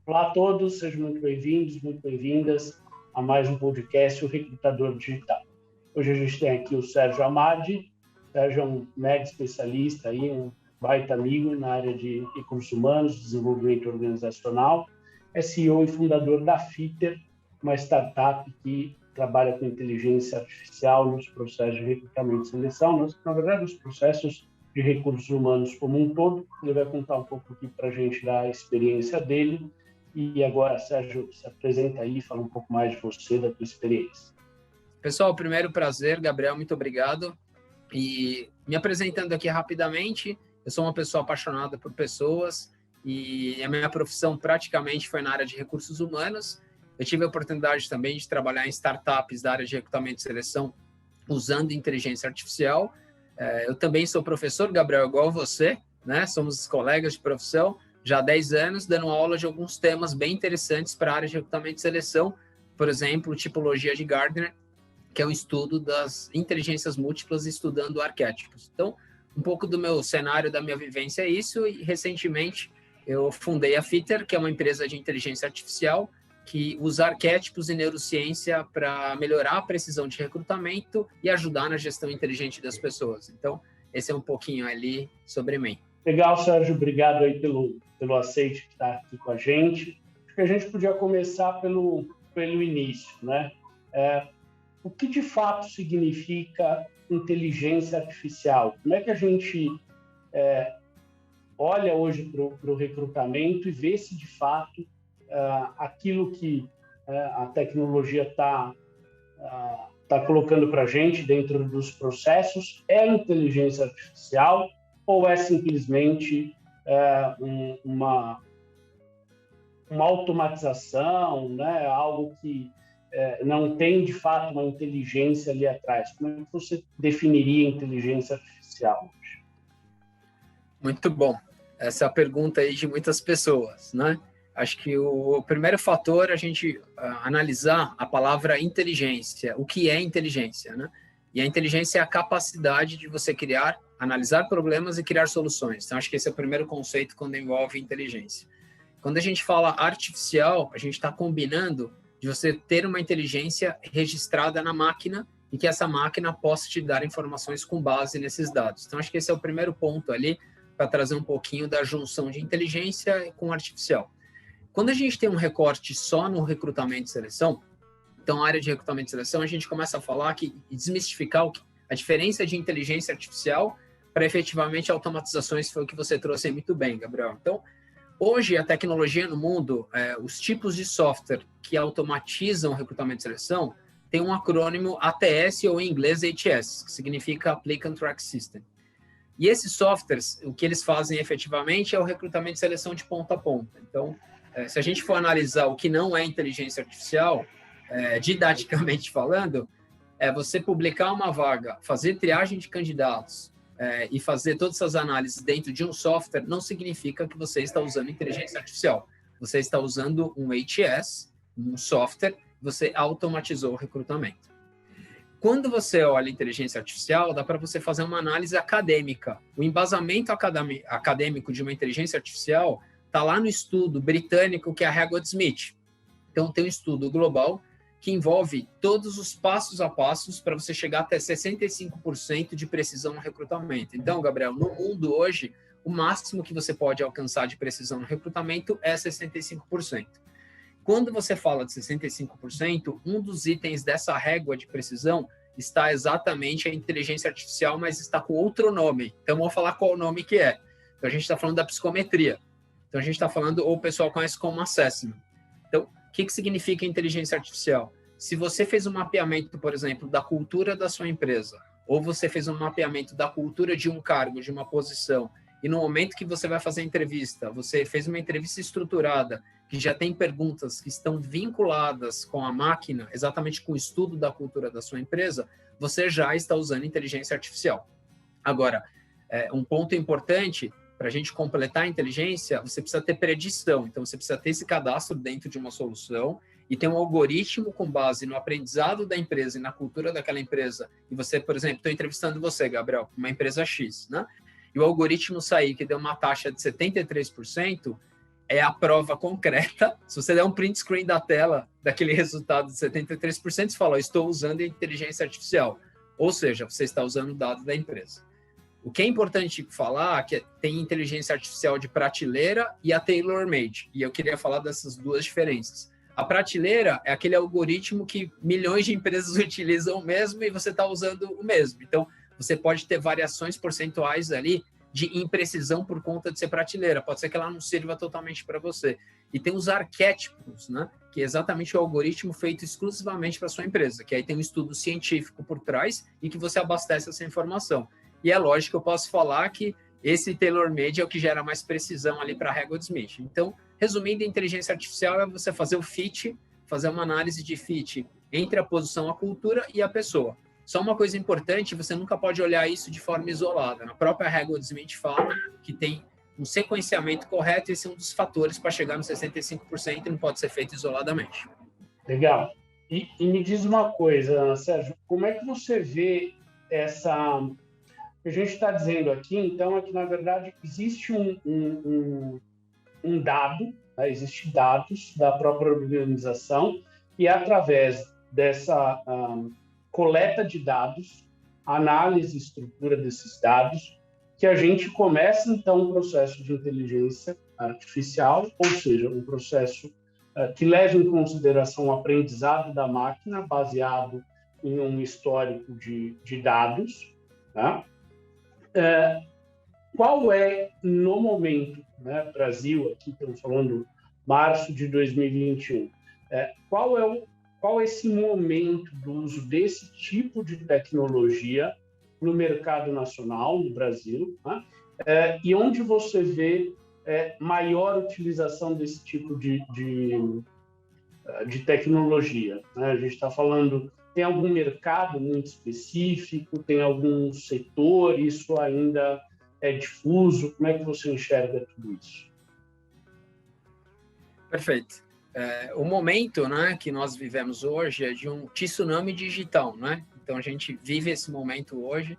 Olá a todos, sejam muito bem-vindos, muito bem-vindas a mais um podcast, o Recrutador Digital. Hoje a gente tem aqui o Sérgio Amadi. Sérgio é um mega especialista, aí, um baita amigo na área de recursos humanos, desenvolvimento organizacional. É CEO e fundador da Fitter, uma startup que trabalha com inteligência artificial nos processos de recrutamento e seleção, na verdade, os processos de recursos humanos como um todo. Ele vai contar um pouco aqui para a gente da experiência dele. E agora, Sérgio, se apresenta aí, fala um pouco mais de você, da tua experiência. Pessoal, primeiro prazer, Gabriel, muito obrigado. E me apresentando aqui rapidamente, eu sou uma pessoa apaixonada por pessoas e a minha profissão praticamente foi na área de recursos humanos. Eu tive a oportunidade também de trabalhar em startups da área de recrutamento e seleção usando inteligência artificial. Eu também sou professor, Gabriel, igual você, né? Somos colegas de profissão já há 10 anos, dando aula de alguns temas bem interessantes para a área de recrutamento e seleção, por exemplo, tipologia de Gartner, que é o estudo das inteligências múltiplas estudando arquétipos. Então, um pouco do meu cenário, da minha vivência é isso, e recentemente eu fundei a Fitter, que é uma empresa de inteligência artificial que usa arquétipos e neurociência para melhorar a precisão de recrutamento e ajudar na gestão inteligente das pessoas. Então, esse é um pouquinho ali sobre mim. Legal, Sérgio, obrigado aí pelo aceite que está aqui com a gente. Acho que a gente podia começar pelo início, né? O que de fato significa inteligência artificial? Como é que a gente olha hoje para o recrutamento e vê se de fato aquilo que a tecnologia está colocando para a gente dentro dos processos é inteligência artificial ou é simplesmente uma automatização, né? Algo que não tem, de fato, uma inteligência ali atrás? Como é que você definiria inteligência artificial? Muito bom. Essa é a pergunta aí de muitas pessoas, né? Acho que o primeiro fator é a gente analisar a palavra inteligência. O que é inteligência, né? E a inteligência é a capacidade de você criar, analisar problemas e criar soluções. Então, acho que esse é o primeiro conceito quando envolve inteligência. Quando a gente fala artificial, a gente está combinando de você ter uma inteligência registrada na máquina e que essa máquina possa te dar informações com base nesses dados. Então, acho que esse é o primeiro ponto ali para trazer um pouquinho da junção de inteligência com artificial. Quando a gente tem um recorte só no recrutamento e seleção, então a área de recrutamento e seleção, a gente começa a falar e desmistificar a diferença de inteligência artificial para efetivamente automatizações, foi o que você trouxe aí muito bem, Gabriel. Então, hoje, a tecnologia no mundo, os tipos de software que automatizam o recrutamento e seleção, tem um acrônimo ATS ou em inglês ATS, que significa Applicant Track System. E esses softwares, o que eles fazem efetivamente é o recrutamento e seleção de ponta a ponta. Então, se a gente for analisar o que não é inteligência artificial, didaticamente falando, é você publicar uma vaga, fazer triagem de candidatos, e fazer todas essas análises dentro de um software não significa que você está usando inteligência artificial. Você está usando um ATS, um software, você automatizou o recrutamento. Quando você olha inteligência artificial, dá para você fazer uma análise acadêmica. O embasamento acadêmico de uma inteligência artificial está lá no estudo britânico que é a Haggood-Smith. Então, tem um estudo global que envolve todos os passos a passos para você chegar até 65% de precisão no recrutamento. Então, Gabriel, no mundo hoje, o máximo que você pode alcançar de precisão no recrutamento é 65%. Quando você fala de 65%, um dos itens dessa régua de precisão está exatamente a inteligência artificial, mas está com outro nome. Então, vamos falar qual o nome que é. Então, a gente está falando da psicometria. Então, a gente está falando, ou o pessoal conhece como assessment. Então, o que significa inteligência artificial? Se você fez um mapeamento, por exemplo, da cultura da sua empresa, ou você fez um mapeamento da cultura de um cargo, de uma posição, e no momento que você vai fazer a entrevista, você fez uma entrevista estruturada, que já tem perguntas que estão vinculadas com a máquina, exatamente com o estudo da cultura da sua empresa, você já está usando inteligência artificial. Agora, um ponto importante, para a gente completar a inteligência, você precisa ter predição. Então, você precisa ter esse cadastro dentro de uma solução e ter um algoritmo com base no aprendizado da empresa e na cultura daquela empresa. E você, por exemplo, estou entrevistando você, Gabriel, uma empresa X, né? E o algoritmo sair que deu uma taxa de 73%, é a prova concreta. Se você der um print screen da tela daquele resultado de 73%, você fala, estou usando inteligência artificial. Ou seja, você está usando o dado da empresa. O que é importante falar é que tem inteligência artificial de prateleira e a tailor-made. E eu queria falar dessas duas diferenças. A prateleira é aquele algoritmo que milhões de empresas utilizam o mesmo e você está usando o mesmo. Então, você pode ter variações percentuais ali de imprecisão por conta de ser prateleira. Pode ser que ela não sirva totalmente para você. E tem os arquétipos, né? Que é exatamente o algoritmo feito exclusivamente para a sua empresa, que aí tem um estudo científico por trás e que você abastece essa informação. E é lógico que eu posso falar que esse tailor-made é o que gera mais precisão ali para a régua de Smith. Então, resumindo, a inteligência artificial é você fazer o fit, fazer uma análise de fit entre a posição, a cultura e a pessoa. Só uma coisa importante, você nunca pode olhar isso de forma isolada. Na própria régua de Smith fala que tem um sequenciamento correto, esse é um dos fatores para chegar no 65% e não pode ser feito isoladamente. Legal. E me diz uma coisa, Sérgio, como é que você vê essa... O que a gente está dizendo aqui, então, é que, na verdade, existe um dado, né? Existem dados da própria organização e, através dessa coleta de dados, análise e estrutura desses dados, que a gente começa, então, um processo de inteligência artificial, ou seja, um processo que leva em consideração o aprendizado da máquina baseado em um histórico de dados, tá? Qual é, no momento, né, Brasil, aqui estamos falando março de 2021, qual é esse momento do uso desse tipo de tecnologia no mercado nacional, no Brasil, né? E onde você vê maior utilização desse tipo de tecnologia, né? A gente está falando, tem algum mercado muito específico, tem algum setor, isso ainda é difuso? Como é que você enxerga tudo isso? Perfeito. O momento, né, que nós vivemos hoje é de um tsunami digital, né? Então, a gente vive esse momento hoje,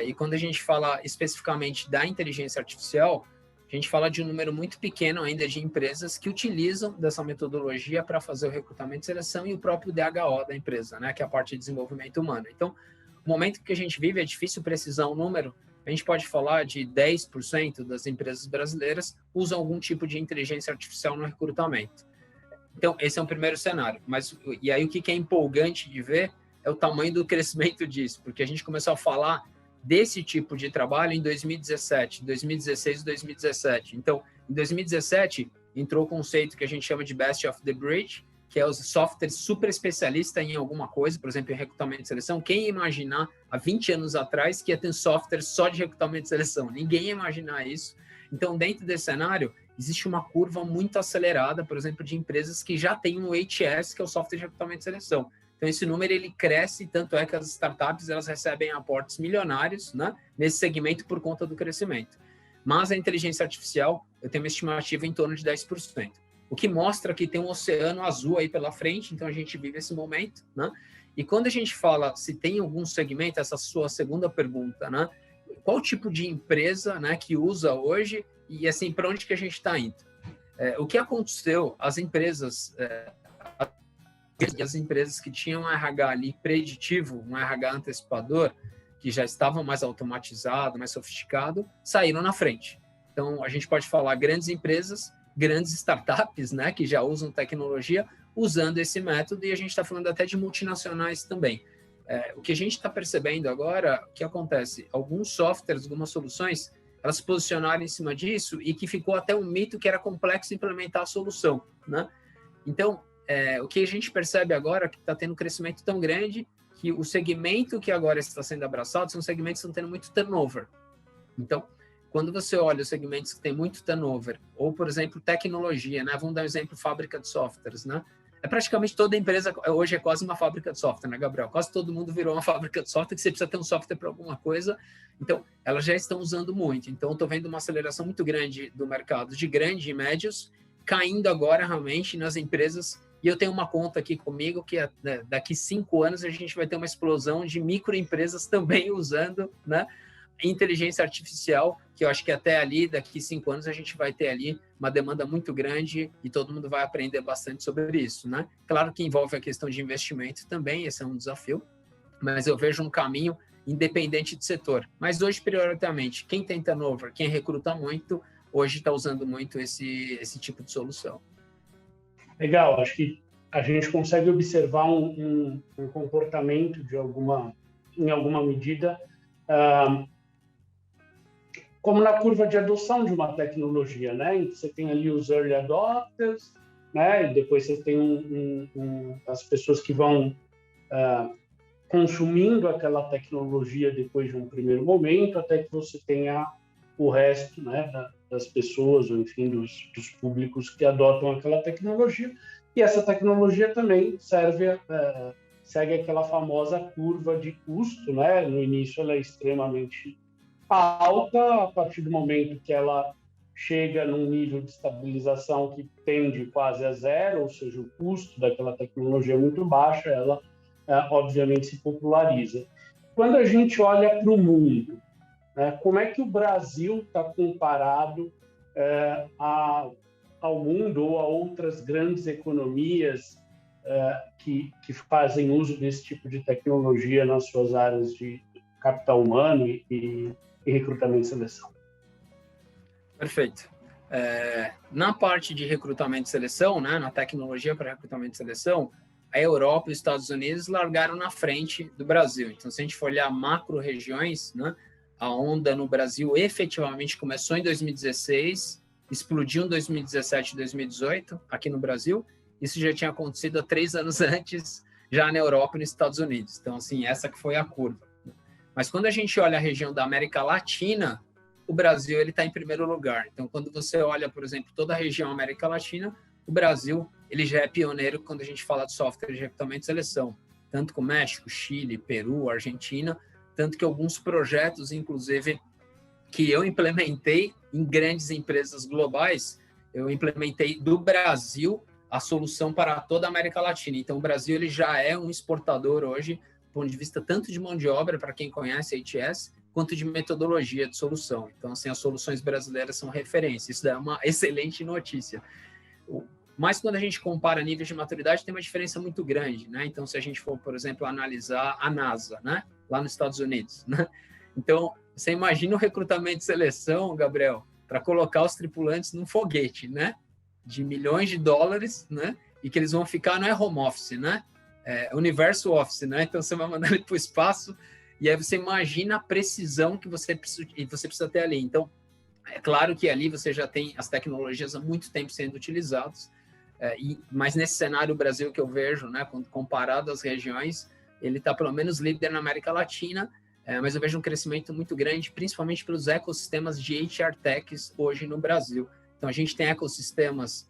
e quando a gente fala especificamente da inteligência artificial, a gente fala de um número muito pequeno ainda de empresas que utilizam dessa metodologia para fazer o recrutamento e seleção e o próprio DHO da empresa, né, que é a parte de desenvolvimento humano. Então, o momento que a gente vive é difícil precisar um número, a gente pode falar de 10% das empresas brasileiras usam algum tipo de inteligência artificial no recrutamento. Então, esse é um primeiro cenário. E aí, o que é empolgante de ver é o tamanho do crescimento disso, porque a gente começou a falar desse tipo de trabalho em 2017, 2016 e 2017. Então, em 2017, entrou o conceito que a gente chama de Best of the Breed, que é os softwares super especialistas em alguma coisa, por exemplo, em recrutamento e seleção. Quem ia imaginar, há 20 anos atrás, que ia ter um software só de recrutamento e seleção? Ninguém ia imaginar isso. Então, dentro desse cenário, existe uma curva muito acelerada, por exemplo, de empresas que já têm um HS, que é o software de recrutamento e seleção. Então, esse número ele cresce, tanto é que as startups elas recebem aportes milionários, né, nesse segmento por conta do crescimento. Mas a inteligência artificial, eu tenho uma estimativa em torno de 10%. O que mostra que tem um oceano azul aí pela frente, então a gente vive esse momento, né? E quando a gente fala se tem algum segmento, essa sua segunda pergunta, né? Qual tipo de empresa, né, que usa hoje e assim, para onde que a gente está indo? O que aconteceu, as empresas que tinham um RH ali preditivo, um RH antecipador, que já estavam mais automatizado, mais sofisticado, saíram na frente. Então, a gente pode falar grandes empresas, grandes startups, né, que já usam tecnologia, usando esse método, e a gente está falando até de multinacionais também. O que a gente está percebendo agora, o que acontece? Alguns softwares, algumas soluções, elas se posicionaram em cima disso e que ficou até um mito que era complexo implementar a solução, né? Então, o que a gente percebe agora é que está tendo um crescimento tão grande que o segmento que agora está sendo abraçado são segmentos que estão tendo muito turnover. Então, quando você olha os segmentos que têm muito turnover, ou, por exemplo, tecnologia, né? Vamos dar um exemplo, fábrica de softwares, né? Praticamente toda empresa hoje é quase uma fábrica de software, né, Gabriel? Quase todo mundo virou uma fábrica de software, que você precisa ter um software para alguma coisa. Então, elas já estão usando muito. Então, estou vendo uma aceleração muito grande do mercado de grandes e médios, caindo agora realmente nas empresas. E eu tenho uma conta aqui comigo que daqui 5 anos a gente vai ter uma explosão de microempresas também usando, né, inteligência artificial, que eu acho que até ali, daqui 5 anos, a gente vai ter ali uma demanda muito grande e todo mundo vai aprender bastante sobre isso, né? Claro que envolve a questão de investimento também, esse é um desafio, mas eu vejo um caminho independente de setor. Mas hoje, prioritariamente, quem tem turnover, quem recruta muito, hoje está usando muito esse tipo de solução. Legal, acho que a gente consegue observar um comportamento em alguma medida, como na curva de adoção de uma tecnologia, né? Você tem ali os early adopters, né? E depois você tem as pessoas que vão consumindo aquela tecnologia depois de um primeiro momento, até que você tenha o resto, né, das pessoas, ou enfim, dos públicos que adotam aquela tecnologia. E essa tecnologia também segue aquela famosa curva de custo, né? No início ela é extremamente alta, a partir do momento que ela chega num nível de estabilização que tende quase a zero, ou seja, o custo daquela tecnologia é muito baixo, ela obviamente se populariza. Quando a gente olha para o mundo, como é que o Brasil está comparado ao mundo ou a outras grandes economias que fazem uso desse tipo de tecnologia nas suas áreas de capital humano e recrutamento e seleção? Perfeito. Na parte de recrutamento e seleção, né, na tecnologia para recrutamento e seleção, a Europa e os Estados Unidos largaram na frente do Brasil. Então, se a gente for olhar macro-regiões, né, a onda no Brasil efetivamente começou em 2016, explodiu em 2017 e 2018 aqui no Brasil. Isso já tinha acontecido há 3 anos antes, já na Europa e nos Estados Unidos. Então, assim, essa que foi a curva. Mas quando a gente olha a região da América Latina, o Brasil ele está em primeiro lugar. Então, quando você olha, por exemplo, toda a região América Latina, o Brasil ele já é pioneiro quando a gente fala de software de recrutamento e seleção, tanto com México, Chile, Peru, Argentina, tanto que alguns projetos, inclusive, que eu implementei em grandes empresas globais, eu implementei do Brasil a solução para toda a América Latina. Então, o Brasil ele já é um exportador hoje, do ponto de vista tanto de mão de obra, para quem conhece a ITS, quanto de metodologia de solução. Então, assim, as soluções brasileiras são referência. Isso é uma excelente notícia. Mas quando a gente compara níveis de maturidade, tem uma diferença muito grande, né? Então, se a gente for, por exemplo, analisar a NASA, né? Lá nos Estados Unidos, né? Então, você imagina o recrutamento e seleção, Gabriel, para colocar os tripulantes num foguete, né? De milhões de dólares, né? E que eles vão ficar, não é home office, né? É universo office, né? Então, você vai mandar ele para o espaço e aí você imagina a precisão que você precisa ter ali. Então, é claro que ali você já tem as tecnologias há muito tempo sendo utilizadas, mas nesse cenário o Brasil que eu vejo, né, comparado às regiões, ele está pelo menos líder na América Latina, mas eu vejo um crescimento muito grande, principalmente pelos ecossistemas de HR Techs hoje no Brasil. Então a gente tem ecossistemas,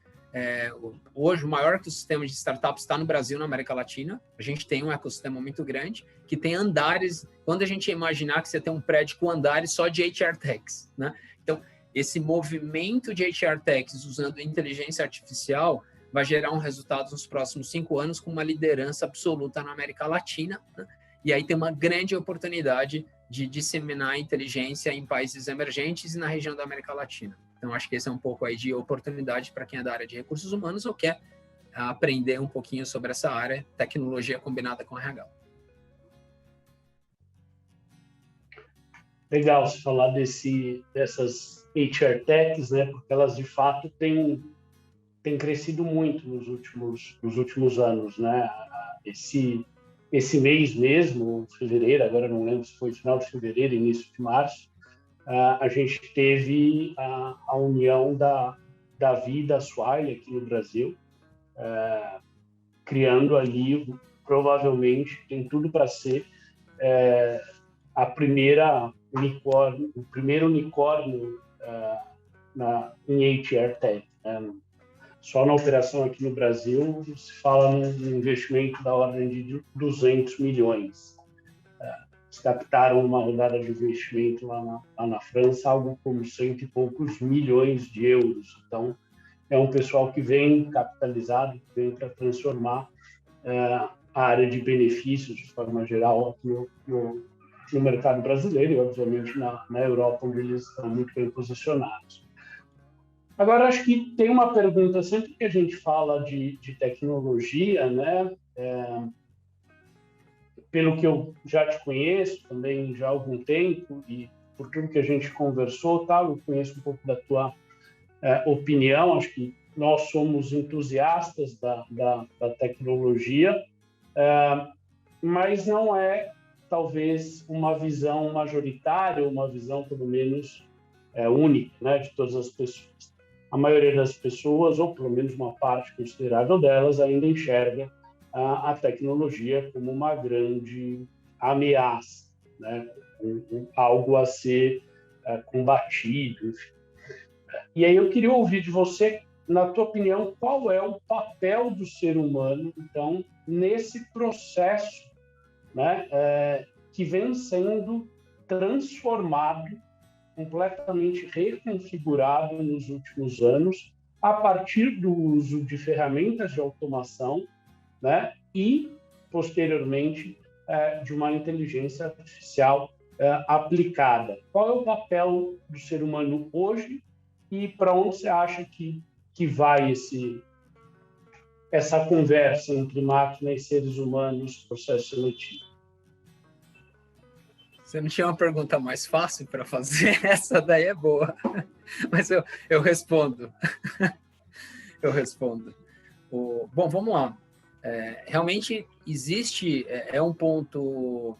hoje o maior ecossistema de startups está no Brasil, na América Latina. A gente tem um ecossistema muito grande, que tem andares, quando a gente imaginar que você tem um prédio com andares só de HR Techs, né? Então, esse movimento de HR Techs usando inteligência artificial vai gerar um resultado nos próximos 5 anos com uma liderança absoluta na América Latina, né? E aí tem uma grande oportunidade de disseminar a inteligência em países emergentes e na região da América Latina. Então, acho que esse é um pouco aí de oportunidade para quem é da área de recursos humanos ou quer aprender um pouquinho sobre essa área, tecnologia combinada com RH. Legal você falar dessas HR Techs, né? Porque elas, de fato, têm crescido muito nos últimos anos, né? Esse mês mesmo, fevereiro, agora não lembro se foi final de fevereiro, início de março, a gente teve a união da Davi e da Swile aqui no Brasil, criando ali, provavelmente, tem tudo para ser o primeiro unicórnio em HR Tech. Só na operação aqui no Brasil se fala num investimento da ordem de 200 milhões. Eles captaram uma rodada de investimento lá na França, algo como 100 e poucos milhões de euros. Então, é um pessoal que vem capitalizado, que vem para transformar a área de benefícios, de forma geral, aqui no mercado brasileiro e, obviamente, na Europa, onde eles estão muito bem posicionados. Agora, acho que tem uma pergunta, sempre que a gente fala de tecnologia, né? Pelo que eu já te conheço também já há algum tempo e por tudo que a gente conversou, tá? Eu conheço um pouco da tua opinião, acho que nós somos entusiastas da tecnologia, mas não é, talvez, uma visão majoritária, uma visão, pelo menos, única, né, de todas as pessoas. A maioria das pessoas, ou pelo menos uma parte considerável delas, ainda enxerga a tecnologia como uma grande ameaça, né, algo a ser combatido, enfim. E aí eu queria ouvir de você, na tua opinião, qual é o papel do ser humano, então, nesse processo, né, que vem sendo transformado, completamente reconfigurado nos últimos anos, a partir do uso de ferramentas de automação, né, e, posteriormente, de uma inteligência artificial aplicada. Qual é o papel do ser humano hoje e para onde você acha que vai essa conversa entre máquina e seres humanos, processo seletivo? Você não tinha uma pergunta mais fácil para fazer? Essa daí é boa. Mas eu respondo. Eu respondo. Bom, vamos lá. Realmente existe, um ponto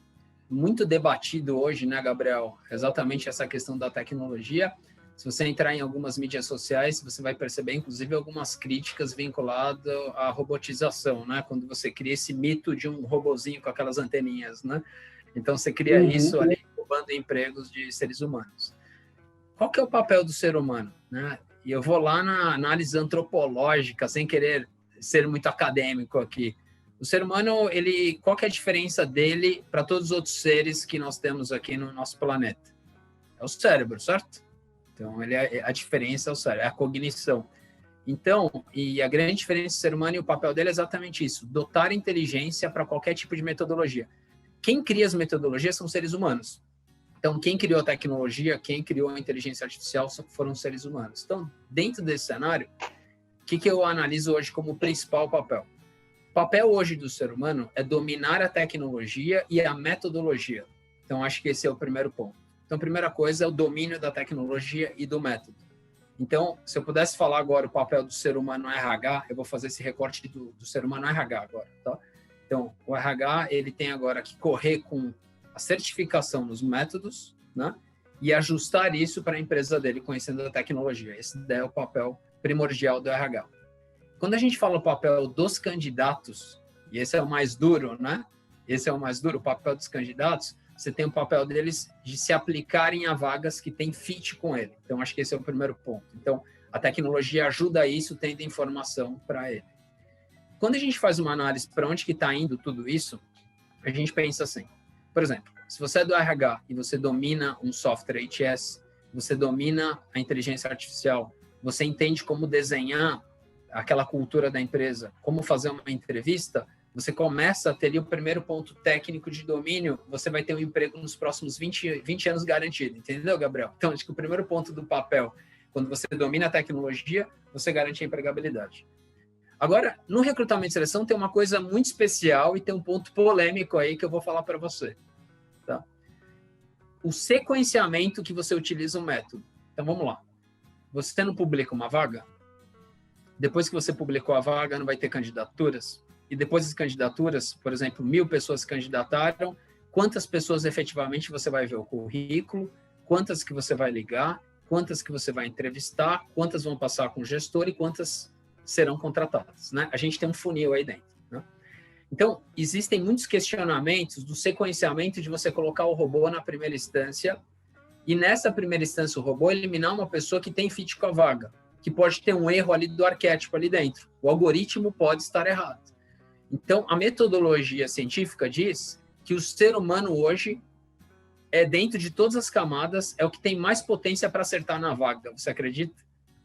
muito debatido hoje, né, Gabriel? Exatamente essa questão da tecnologia. Se você entrar em algumas mídias sociais, você vai perceber, inclusive, algumas críticas vinculadas à robotização, né? Quando você cria esse mito de um robozinho com aquelas anteninhas, né? Então, você cria isso ali, roubando empregos de seres humanos. Qual que é o papel do ser humano, né? E eu vou lá na análise antropológica, sem querer ser muito acadêmico aqui. O ser humano, qual que é a diferença dele para todos os outros seres que nós temos aqui no nosso planeta? É o cérebro, certo? Então, a diferença é o cérebro, é a cognição. Então, e a grande diferença do ser humano e o papel dele é exatamente isso, dotar inteligência para qualquer tipo de metodologia. Quem cria as metodologias são seres humanos. Então, quem criou a tecnologia, quem criou a inteligência artificial foram seres humanos. Então, dentro desse cenário, o que eu analiso hoje como principal papel? O papel hoje do ser humano é dominar a tecnologia e a metodologia. Então, acho que esse é o primeiro ponto. Então, a primeira coisa é o domínio da tecnologia e do método. Então, se eu pudesse falar agora o papel do ser humano no RH, eu vou fazer esse recorte do ser humano no RH agora, tá? Então, o RH, ele tem agora que correr com a certificação nos métodos, né? E ajustar isso para a empresa dele, conhecendo a tecnologia. Esse é o papel primordial do RH. Quando a gente fala o papel dos candidatos, e esse é o mais duro, né? Esse é o mais duro, o papel dos candidatos, você tem o papel deles de se aplicarem a vagas que têm fit com ele. Então, acho que esse é o primeiro ponto. Então, a tecnologia ajuda isso, tendo informação para ele. Quando a gente faz uma análise para onde que está indo tudo isso, a gente pensa assim, por exemplo, se você é do RH e você domina um software ATS, você domina a inteligência artificial, você entende como desenhar aquela cultura da empresa, como fazer uma entrevista, você começa a ter ali o primeiro ponto técnico de domínio, você vai ter um emprego nos próximos 20 anos garantido, entendeu, Gabriel? Então, acho que o primeiro ponto do papel, quando você domina a tecnologia, você garante a empregabilidade. Agora, no recrutamento e seleção tem uma coisa muito especial e tem um ponto polêmico aí que eu vou falar para você. Tá? O sequenciamento que você utiliza o método. Então, vamos lá. Você não publica uma vaga? Depois que você publicou a vaga, não vai ter candidaturas? E depois das candidaturas, por exemplo, 1.000 pessoas se candidataram, quantas pessoas efetivamente você vai ver o currículo, quantas que você vai ligar, quantas que você vai entrevistar, quantas vão passar com o gestor e quantas serão contratadas, né? A gente tem um funil aí dentro, né? Então, existem muitos questionamentos do sequenciamento de você colocar o robô na primeira instância e nessa primeira instância o robô eliminar uma pessoa que tem fit com a vaga, que pode ter um erro ali do arquétipo ali dentro. O algoritmo pode estar errado. Então, a metodologia científica diz que o ser humano hoje dentro de todas as camadas, é o que tem mais potência para acertar na vaga, você acredita?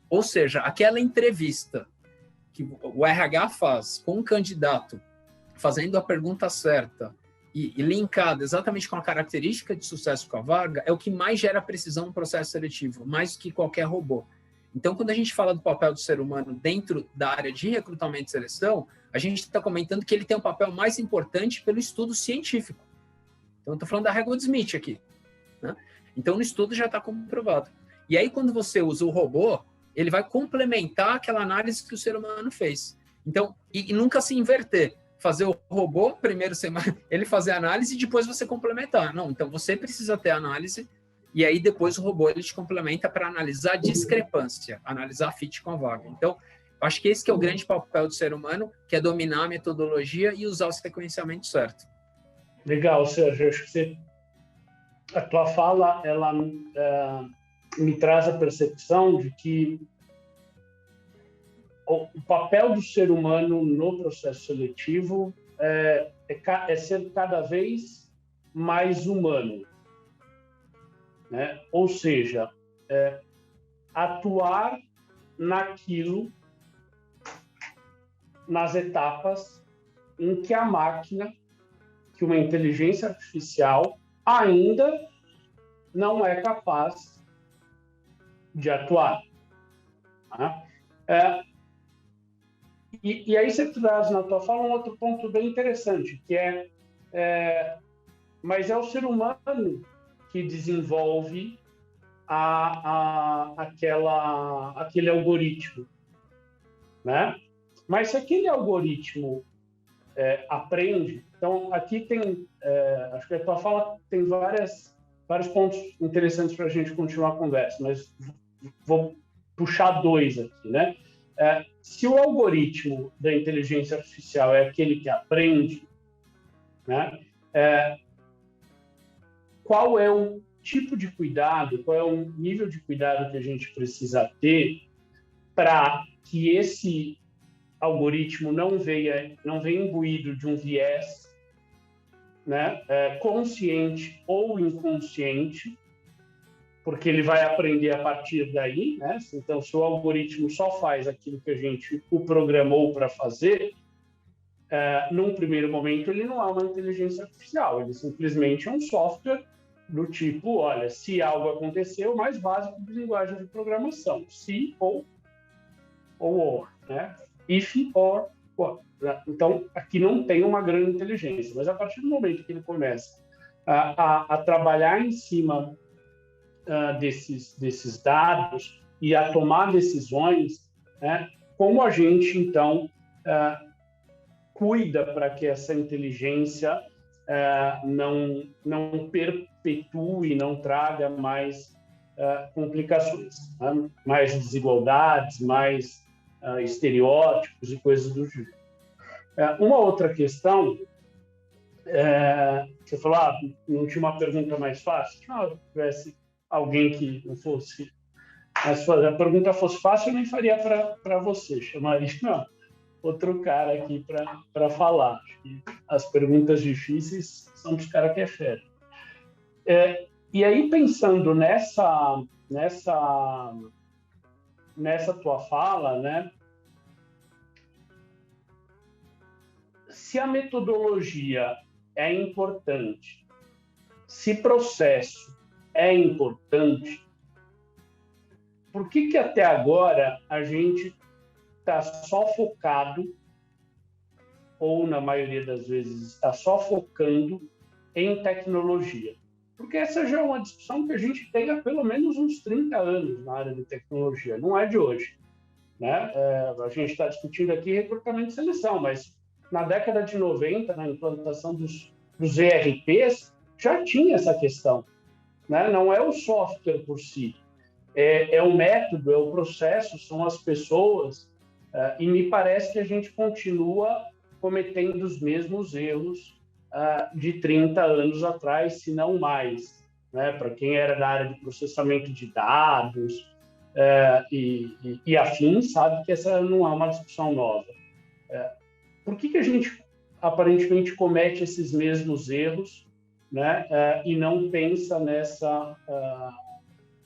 Ou seja, aquela entrevista que o RH faz com o candidato, fazendo a pergunta certa e linkado exatamente com a característica de sucesso com a vaga, é o que mais gera precisão no processo seletivo, mais do que qualquer robô. Então, quando a gente fala do papel do ser humano dentro da área de recrutamento e seleção, a gente está comentando que ele tem um papel mais importante pelo estudo científico. Então, estou falando da régua de Smith aqui, né? Então, no estudo já está comprovado. E aí, quando você usa o robô, ele vai complementar aquela análise que o ser humano fez. Então, e nunca se inverter. Fazer o robô, primeiro ele fazer a análise e depois você complementar. Não, então você precisa ter a análise e aí depois o robô ele te complementa para analisar a discrepância, analisar a fit com a vaga. Então, acho que esse que é o grande papel do ser humano, que é dominar a metodologia e usar o sequenciamento certo. Legal, Sérgio. Acho que a tua fala, ela me traz a percepção de que o papel do ser humano no processo seletivo é ser cada vez mais humano, né? Ou seja, atuar naquilo, nas etapas em que a máquina, que uma inteligência artificial ainda não é capaz de atuar. Tá? E aí você traz na tua fala um outro ponto bem interessante, que mas é o ser humano que desenvolve aquele algoritmo, né? Mas se aquele algoritmo aprende, então aqui tem, acho que a tua fala tem vários pontos interessantes para a gente continuar a conversa, mas vou puxar dois aqui, né? Se o algoritmo da inteligência artificial é aquele que aprende, né? Qual é o tipo de cuidado, qual é o nível de cuidado que a gente precisa ter para que esse algoritmo não venha imbuído de um viés, né? Consciente ou inconsciente, porque ele vai aprender a partir daí, né? Então, se o algoritmo só faz aquilo que a gente o programou para fazer, num primeiro momento ele não é uma inteligência artificial, ele simplesmente é um software do tipo, olha, se algo aconteceu, o mais básico de linguagem de programação, se ou or, né? If or what. Então, aqui não tem uma grande inteligência, mas a partir do momento que ele começa a trabalhar em cima desses dados e a tomar decisões, né? Como a gente, então, cuida para que essa inteligência não perpetue, não traga mais complicações, né? Mais desigualdades, mais estereótipos e coisas do gênero. Uma outra questão, você falou, não tinha uma pergunta mais fácil? Se tivesse alguém que não fosse... Mas se a pergunta fosse fácil, eu nem faria para você, chamaria outro cara aqui para falar. Acho que as perguntas difíceis são dos caras que é fera. E aí, pensando nessa tua fala, né? Se a metodologia é importante, se processo é importante, por que até agora a gente está só focado, ou na maioria das vezes está só focando em tecnologia? Porque essa já é uma discussão que a gente tem há pelo menos uns 30 anos na área de tecnologia, não é de hoje, né? A gente está discutindo aqui recrutamento e seleção, mas na década de 90, na implantação dos ERPs, já tinha essa questão, né? Não é o software por si, é o método, é o processo, são as pessoas, e me parece que a gente continua cometendo os mesmos erros de 30 anos atrás, se não mais, né? Para quem era da área de processamento de dados e afins, sabe que essa não é uma discussão nova. Por que a gente aparentemente comete esses mesmos erros, né? E não pensa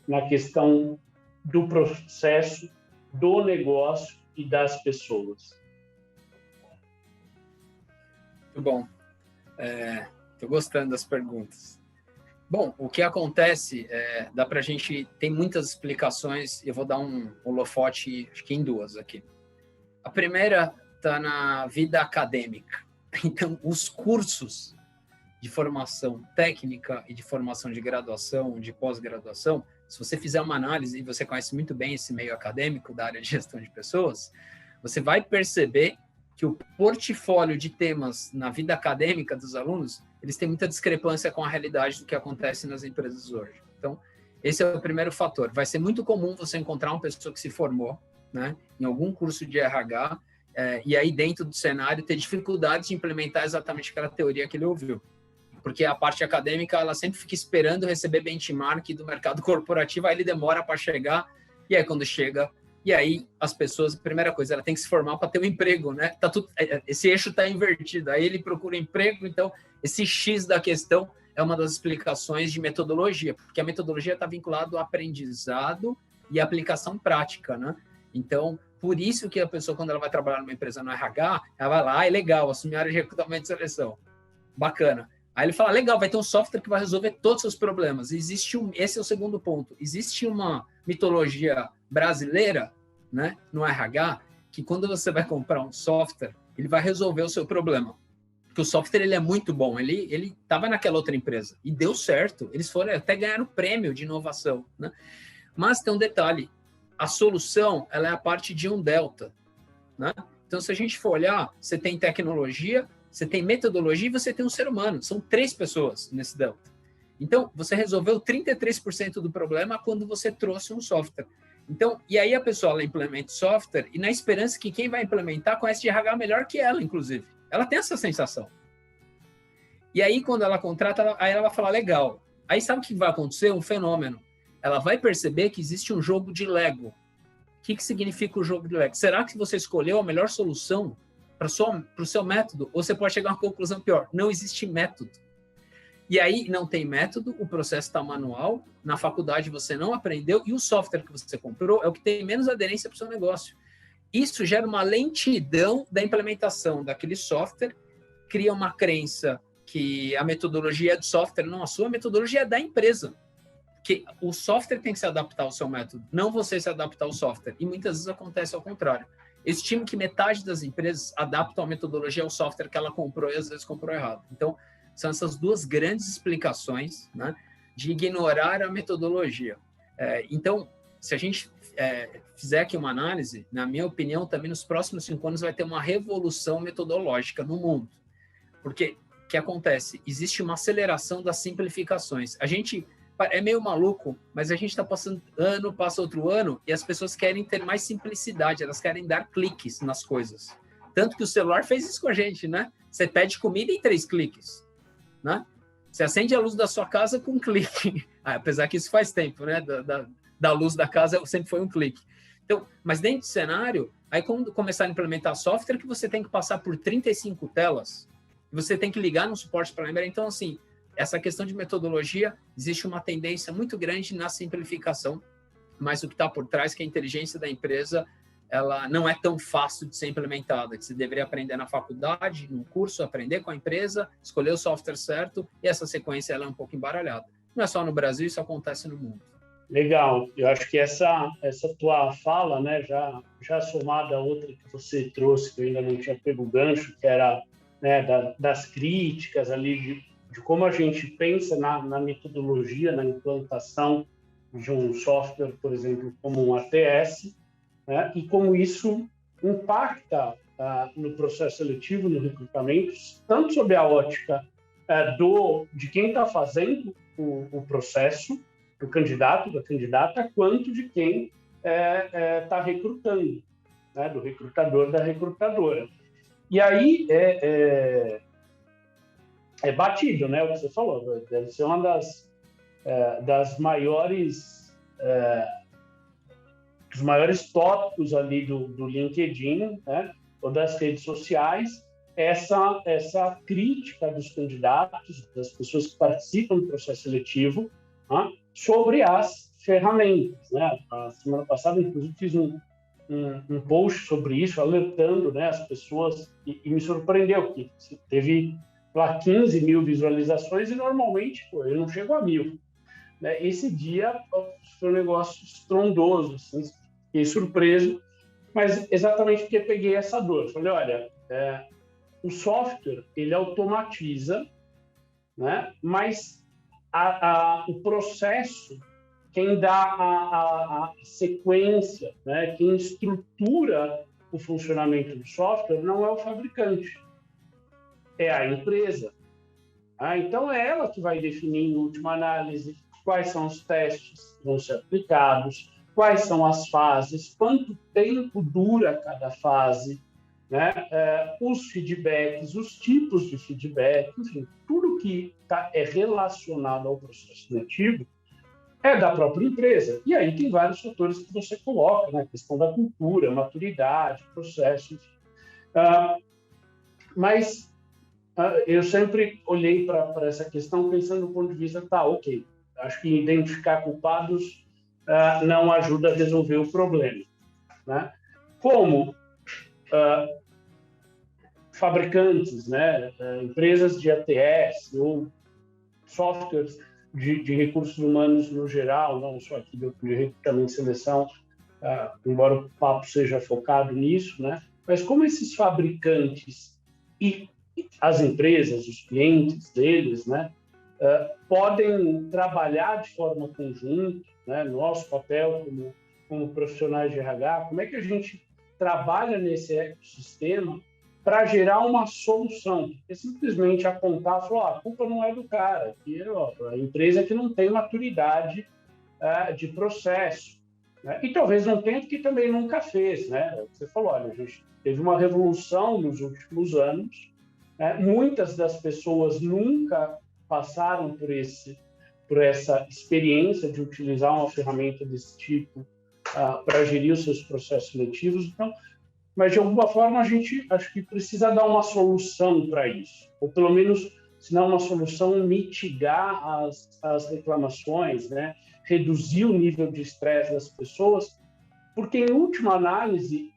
na questão do processo, do negócio e das pessoas? Muito bom. Estou gostando das perguntas. Bom, o que acontece, dá para a gente, tem muitas explicações, eu vou dar um holofote, acho que em duas aqui. A primeira está na vida acadêmica. Então, os cursos de formação técnica e de formação de graduação, de pós-graduação, se você fizer uma análise, e você conhece muito bem esse meio acadêmico da área de gestão de pessoas, você vai perceber que o portfólio de temas na vida acadêmica dos alunos, eles têm muita discrepância com a realidade do que acontece nas empresas hoje. Então, esse é o primeiro fator. Vai ser muito comum você encontrar uma pessoa que se formou, né, em algum curso de RH, e aí dentro do cenário ter dificuldade de implementar exatamente aquela teoria que ele ouviu. Porque a parte acadêmica, ela sempre fica esperando receber benchmark do mercado corporativo, aí ele demora para chegar, e aí quando chega, e aí as pessoas, primeira coisa, ela tem que se formar para ter um emprego, né? Tá tudo, esse eixo está invertido, aí ele procura emprego, então esse X da questão é uma das explicações de metodologia, porque a metodologia está vinculada ao aprendizado e aplicação prática, né? Então, por isso que a pessoa, quando ela vai trabalhar numa empresa no RH, ela vai lá, é legal, assumir a área de recrutamento e seleção. Bacana. Aí ele fala, legal, vai ter um software que vai resolver todos os seus problemas. Esse é o segundo ponto. Existe uma mitologia brasileira, né, no RH, que quando você vai comprar um software, ele vai resolver o seu problema. Porque o software ele é muito bom. Ele estava naquela outra empresa e deu certo. Eles foram até ganhar o prêmio de inovação, né? Mas tem um detalhe. A solução, ela é a parte de um delta, né? Então, se a gente for olhar, você tem tecnologia, você tem metodologia e você tem um ser humano. São 3 pessoas nesse delta. Então, você resolveu 33% do problema quando você trouxe um software. Então, e aí a pessoa ela implementa o software e na esperança que quem vai implementar conhece de RH melhor que ela, inclusive. Ela tem essa sensação. E aí, quando ela contrata, aí ela vai falar, legal. Aí sabe o que vai acontecer? Um fenômeno. Ela vai perceber que existe um jogo de Lego. O que significa o jogo de Lego? Será que você escolheu a melhor solução para o seu método? Ou você pode chegar a uma conclusão pior. Não existe método. E aí, não tem método, o processo está manual, na faculdade você não aprendeu, e o software que você comprou é o que tem menos aderência para o seu negócio. Isso gera uma lentidão da implementação daquele software, cria uma crença que a metodologia é do software, não a sua, a metodologia é da empresa. Que o software tem que se adaptar ao seu método, não você se adaptar ao software. E muitas vezes acontece ao contrário. Eu estimo que metade das empresas adaptam a metodologia ao software que ela comprou e às vezes comprou errado. Então, são essas duas grandes explicações, né, de ignorar a metodologia. Então, se a gente fizer aqui uma análise, na minha opinião, também nos próximos 5 anos vai ter uma revolução metodológica no mundo. Porque o que acontece? Existe uma aceleração das simplificações. A gente é meio maluco, mas a gente está passando ano, passa outro ano, e as pessoas querem ter mais simplicidade, elas querem dar cliques nas coisas. Tanto que o celular fez isso com a gente, né? Você pede comida em 3 cliques, né? Você acende a luz da sua casa com um clique. Apesar que isso faz tempo, né? Da luz da casa sempre foi um clique. Então, mas dentro do cenário, aí quando começar a implementar software, que você tem que passar por 35 telas, você tem que ligar no suporte para lembrar. Então, assim, essa questão de metodologia, existe uma tendência muito grande na simplificação, mas o que está por trás, que a inteligência da empresa, ela não é tão fácil de ser implementada, que você deveria aprender na faculdade, num curso, aprender com a empresa, escolher o software certo, e essa sequência ela é um pouco embaralhada. Não é só no Brasil, isso acontece no mundo. Legal. Eu acho que essa tua fala, né, já somada a outra que você trouxe, que eu ainda não tinha pego o gancho, que era, né, das críticas ali, de como a gente pensa na metodologia, na implantação de um software, por exemplo, como um ATS, né, e como isso impacta no processo seletivo, no recrutamento, tanto sob a ótica de quem está fazendo o processo, do candidato, da candidata, quanto de quem está recrutando, né, do recrutador, da recrutadora. E aí é batido, né, o que você falou, deve ser uma das maiores dos maiores tópicos ali do LinkedIn, né, ou das redes sociais, essa crítica dos candidatos, das pessoas que participam do processo seletivo, né, sobre as ferramentas, né? A semana passada, inclusive, fiz um post sobre isso, alertando, né, as pessoas, e me surpreendeu que teve lá 15 mil visualizações e normalmente eu não chego a 1.000. Né? Esse dia foi um negócio estrondoso, assim, fiquei surpreso, mas exatamente porque peguei essa dor. Falei, olha, o software, ele automatiza, né? Mas o processo, quem dá a sequência, né? Quem estrutura o funcionamento do software não é o fabricante, é a empresa. Então, é ela que vai definir, em última análise, quais são os testes que vão ser aplicados, quais são as fases, quanto tempo dura cada fase, né? Os feedbacks, os tipos de feedback, enfim, tudo que é relacionado ao processo seletivo é da própria empresa. E aí tem vários fatores que você coloca, né? A questão da cultura, maturidade, processo, enfim. Mas eu sempre olhei para essa questão pensando do ponto de vista, ok, acho que identificar culpados não ajuda a resolver o problema, né? Como fabricantes, né, empresas de ATS ou softwares de recursos humanos no geral, não só aqui de recrutamento e seleção, embora o papo seja focado nisso, né? Mas como esses fabricantes e as empresas, os clientes deles, né, podem trabalhar de forma conjunta, né, nosso papel como profissionais de RH, como é que a gente trabalha nesse ecossistema para gerar uma solução, porque simplesmente apontar e falar, a culpa não é do cara, que a empresa que não tem maturidade de processo, né? E talvez não tenha, porque também nunca fez, né? Você falou, olha, a gente teve uma revolução nos últimos anos, muitas das pessoas nunca passaram por essa experiência de utilizar uma ferramenta desse tipo para gerir os seus processos seletivos, então, mas de alguma forma a gente acho que precisa dar uma solução para isso, ou pelo menos, se não uma solução, mitigar as reclamações, né? Reduzir o nível de estresse das pessoas, porque em última análise,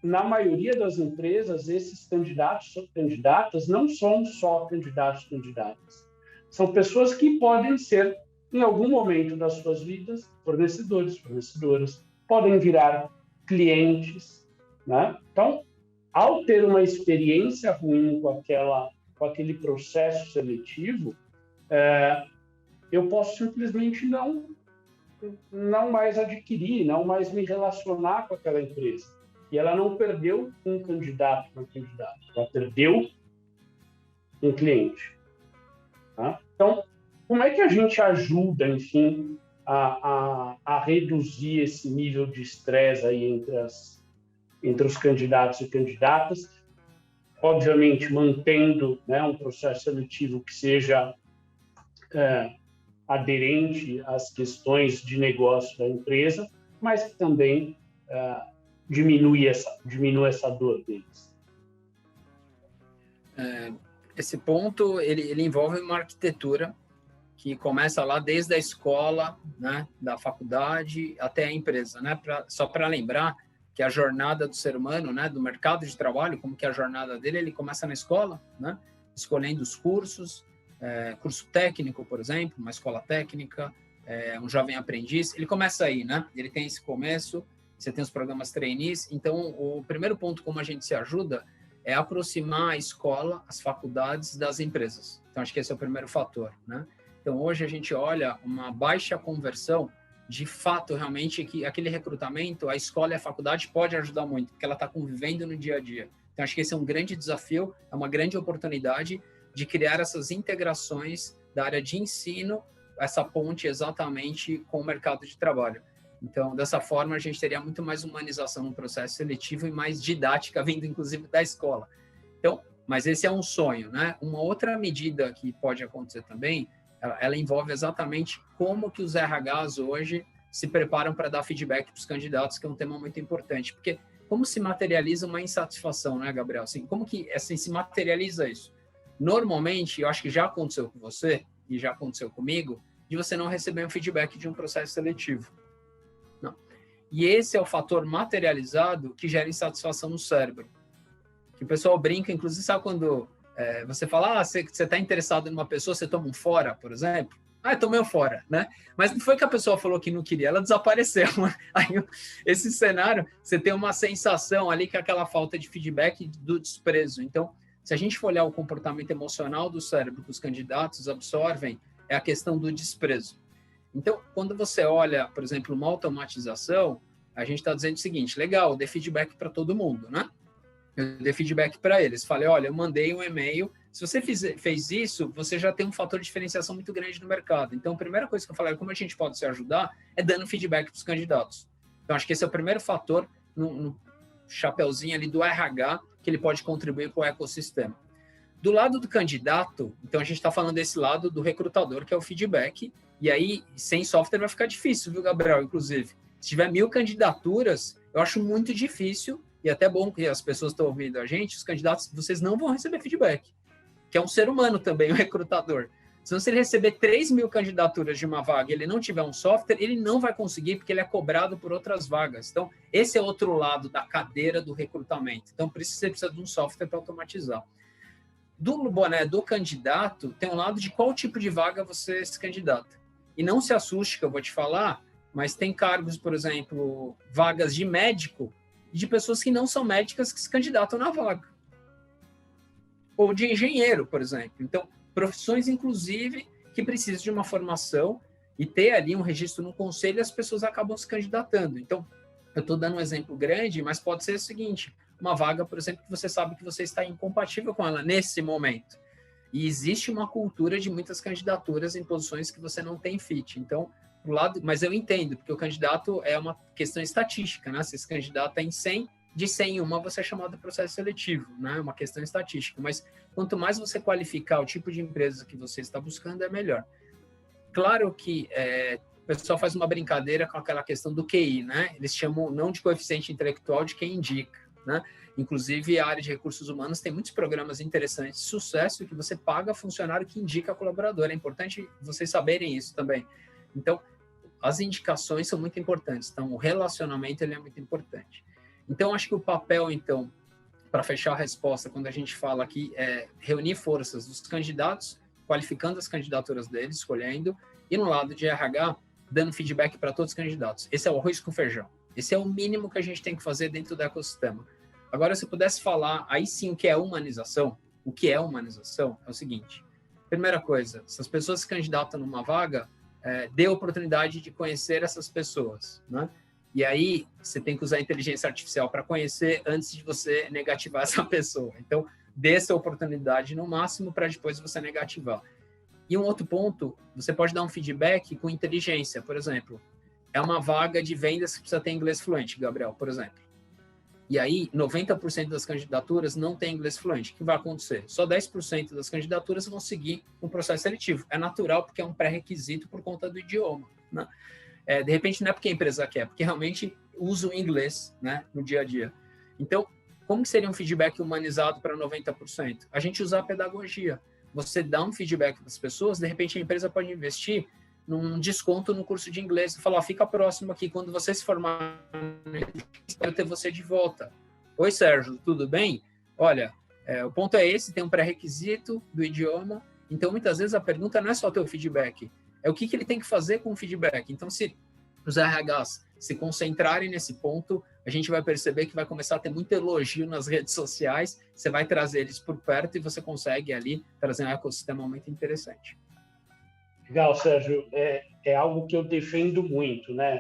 na maioria das empresas, esses candidatos ou candidatas não são só candidatos. São pessoas que podem ser, em algum momento das suas vidas, fornecedoras, podem virar clientes, né? Então, ao ter uma experiência ruim com aquele processo seletivo, eu posso simplesmente não mais adquirir, não mais me relacionar com aquela empresa. E ela não perdeu um candidato para um candidato, ela perdeu um cliente. Tá? Então, como é que a gente ajuda, enfim, a reduzir esse nível de estresse aí entre os candidatos e candidatas, obviamente mantendo, né, um processo seletivo que seja aderente às questões de negócio da empresa, mas que também diminui essa dor deles. Esse ponto ele envolve uma arquitetura que começa lá desde a escola, né, da faculdade até a empresa, né? Só para lembrar que a jornada do ser humano, né, do mercado de trabalho, como que é a jornada dele, ele começa na escola, né, escolhendo os cursos, curso técnico, por exemplo, uma escola técnica, um jovem aprendiz, ele começa aí, né? Ele tem esse começo, você tem os programas trainees, então o primeiro ponto como a gente se ajuda é aproximar a escola, as faculdades das empresas. Então acho que esse é o primeiro fator, né? Então hoje a gente olha uma baixa conversão, de fato realmente que aquele recrutamento, a escola e a faculdade pode ajudar muito, porque ela está convivendo no dia a dia. Então acho que esse é um grande desafio, é uma grande oportunidade de criar essas integrações da área de ensino, essa ponte exatamente com o mercado de trabalho. Então, dessa forma, a gente teria muito mais humanização no processo seletivo e mais didática vindo, inclusive, da escola. Então, mas esse é um sonho, né? Uma outra medida que pode acontecer também, ela envolve exatamente como que os RHs hoje se preparam para dar feedback para os candidatos, que é um tema muito importante, porque como se materializa uma insatisfação, né, Gabriel? Assim, como que assim, se materializa isso? Normalmente, eu acho que já aconteceu com você, e já aconteceu comigo, de você não receber um feedback de um processo seletivo. Não. E esse é o fator materializado que gera insatisfação no cérebro. Que o pessoal brinca, inclusive, sabe quando Você fala, você está interessado numa pessoa, você toma um fora, por exemplo. Eu tomei um fora, né? Mas não foi que a pessoa falou que não queria, ela desapareceu. Aí, esse cenário, você tem uma sensação ali que é aquela falta de feedback do desprezo. Então, se a gente for olhar o comportamento emocional do cérebro que os candidatos absorvem, é a questão do desprezo. Então, quando você olha, por exemplo, uma automatização, a gente está dizendo o seguinte, legal, eu dei feedback para todo mundo, né? Eu dei feedback para eles. Falei, olha, eu mandei um e-mail. Se você fez isso, você já tem um fator de diferenciação muito grande no mercado. Então, a primeira coisa que eu falei, como a gente pode se ajudar, é dando feedback para os candidatos. Então, acho que esse é o primeiro fator no chapeuzinho ali do RH, que ele pode contribuir com o ecossistema. Do lado do candidato, então a gente está falando desse lado do recrutador, que é o feedback. E aí, sem software vai ficar difícil, viu, Gabriel? Inclusive, se tiver 1000 candidaturas, eu acho muito difícil, e até bom que as pessoas estão ouvindo a gente, os candidatos, vocês não vão receber feedback, que é um ser humano também, o recrutador. Se ele receber 3.000 candidaturas de uma vaga e ele não tiver um software, ele não vai conseguir, porque ele é cobrado por outras vagas. Então, esse é outro lado da cadeira do recrutamento. Então, você precisa de um software para automatizar. Do boné do candidato, tem um lado de qual tipo de vaga você se candidata. E não se assuste que eu vou te falar, mas tem cargos, por exemplo, vagas de médico, de pessoas que não são médicas que se candidatam na vaga. Ou de engenheiro, por exemplo. Então, profissões, inclusive, que precisam de uma formação e ter ali um registro no conselho e as pessoas acabam se candidatando. Então, eu estou dando um exemplo grande, mas pode ser o seguinte, uma vaga, por exemplo, que você sabe que você está incompatível com ela nesse momento. E existe uma cultura de muitas candidaturas em posições que você não tem fit. Então, mas eu entendo, porque o candidato é uma questão estatística, né? Se esse candidato é em 100, de 100 em uma você é chamado de processo seletivo, né? É uma questão estatística. Mas quanto mais você qualificar o tipo de empresa que você está buscando, é melhor. Claro que o pessoal faz uma brincadeira com aquela questão do QI, né? Eles chamam não de coeficiente intelectual, de quem indica, né? Inclusive, a área de recursos humanos tem muitos programas interessantes de sucesso que você paga funcionário que indica colaborador. É importante vocês saberem isso também. Então, as indicações são muito importantes. Então, o relacionamento ele é muito importante. Então, acho que o papel, então, para fechar a resposta, quando a gente fala aqui, é reunir forças dos candidatos, qualificando as candidaturas deles, escolhendo, e no lado de RH, dando feedback para todos os candidatos. Esse é o arroz com feijão. Esse é o mínimo que a gente tem que fazer dentro do ecossistema. Agora, se eu pudesse falar, aí sim, o que é humanização, é o seguinte. Primeira coisa, se as pessoas se candidatam numa vaga, dê a oportunidade de conhecer essas pessoas, né? E aí, você tem que usar a inteligência artificial para conhecer antes de você negativar essa pessoa. Então, dê essa oportunidade no máximo para depois você negativar. E um outro ponto, você pode dar um feedback com inteligência. Por exemplo, é uma vaga de vendas que precisa ter inglês fluente, Gabriel, por exemplo. E aí, 90% das candidaturas não tem inglês fluente. O que vai acontecer? Só 10% das candidaturas vão seguir um processo seletivo. É natural, porque é um pré-requisito por conta do idioma, né? De repente, não é porque a empresa quer, porque realmente usa o inglês, né, no dia a dia. Então, como que seria um feedback humanizado para 90%? A gente usar a pedagogia. Você dá um feedback para as pessoas, de repente a empresa pode investir num desconto no curso de inglês e falar, fica próximo aqui, quando você se formar, espero ter você de volta. Oi, Sérgio, tudo bem? Olha, o ponto é esse, tem um pré-requisito do idioma, então muitas vezes a pergunta não é só ter o feedback, é o que ele tem que fazer com o feedback. Então, se os RHs se concentrarem nesse ponto, a gente vai perceber que vai começar a ter muito elogio nas redes sociais, você vai trazer eles por perto e você consegue ali trazer um ecossistema muito interessante. Legal, Sérgio. É algo que eu defendo muito, né?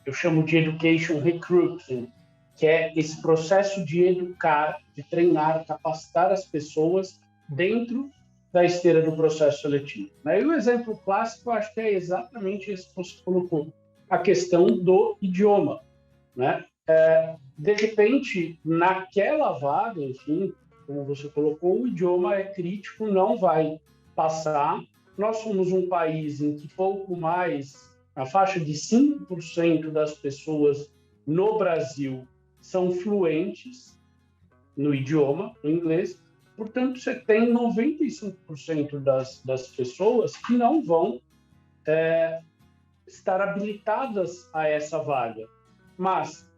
Eu chamo de education recruiting, que é esse processo de educar, de treinar, capacitar as pessoas dentro da esteira do processo seletivo, né? E o exemplo clássico, acho que é exatamente esse que você colocou, a questão do idioma, né? De repente, naquela vaga, enfim, como você colocou, o idioma é crítico, não vai passar. Nós somos um país em que pouco mais, a faixa de 5% das pessoas no Brasil são fluentes no idioma, no inglês. Portanto, você tem 95% das pessoas que não vão estar habilitadas a essa vaga. Mas,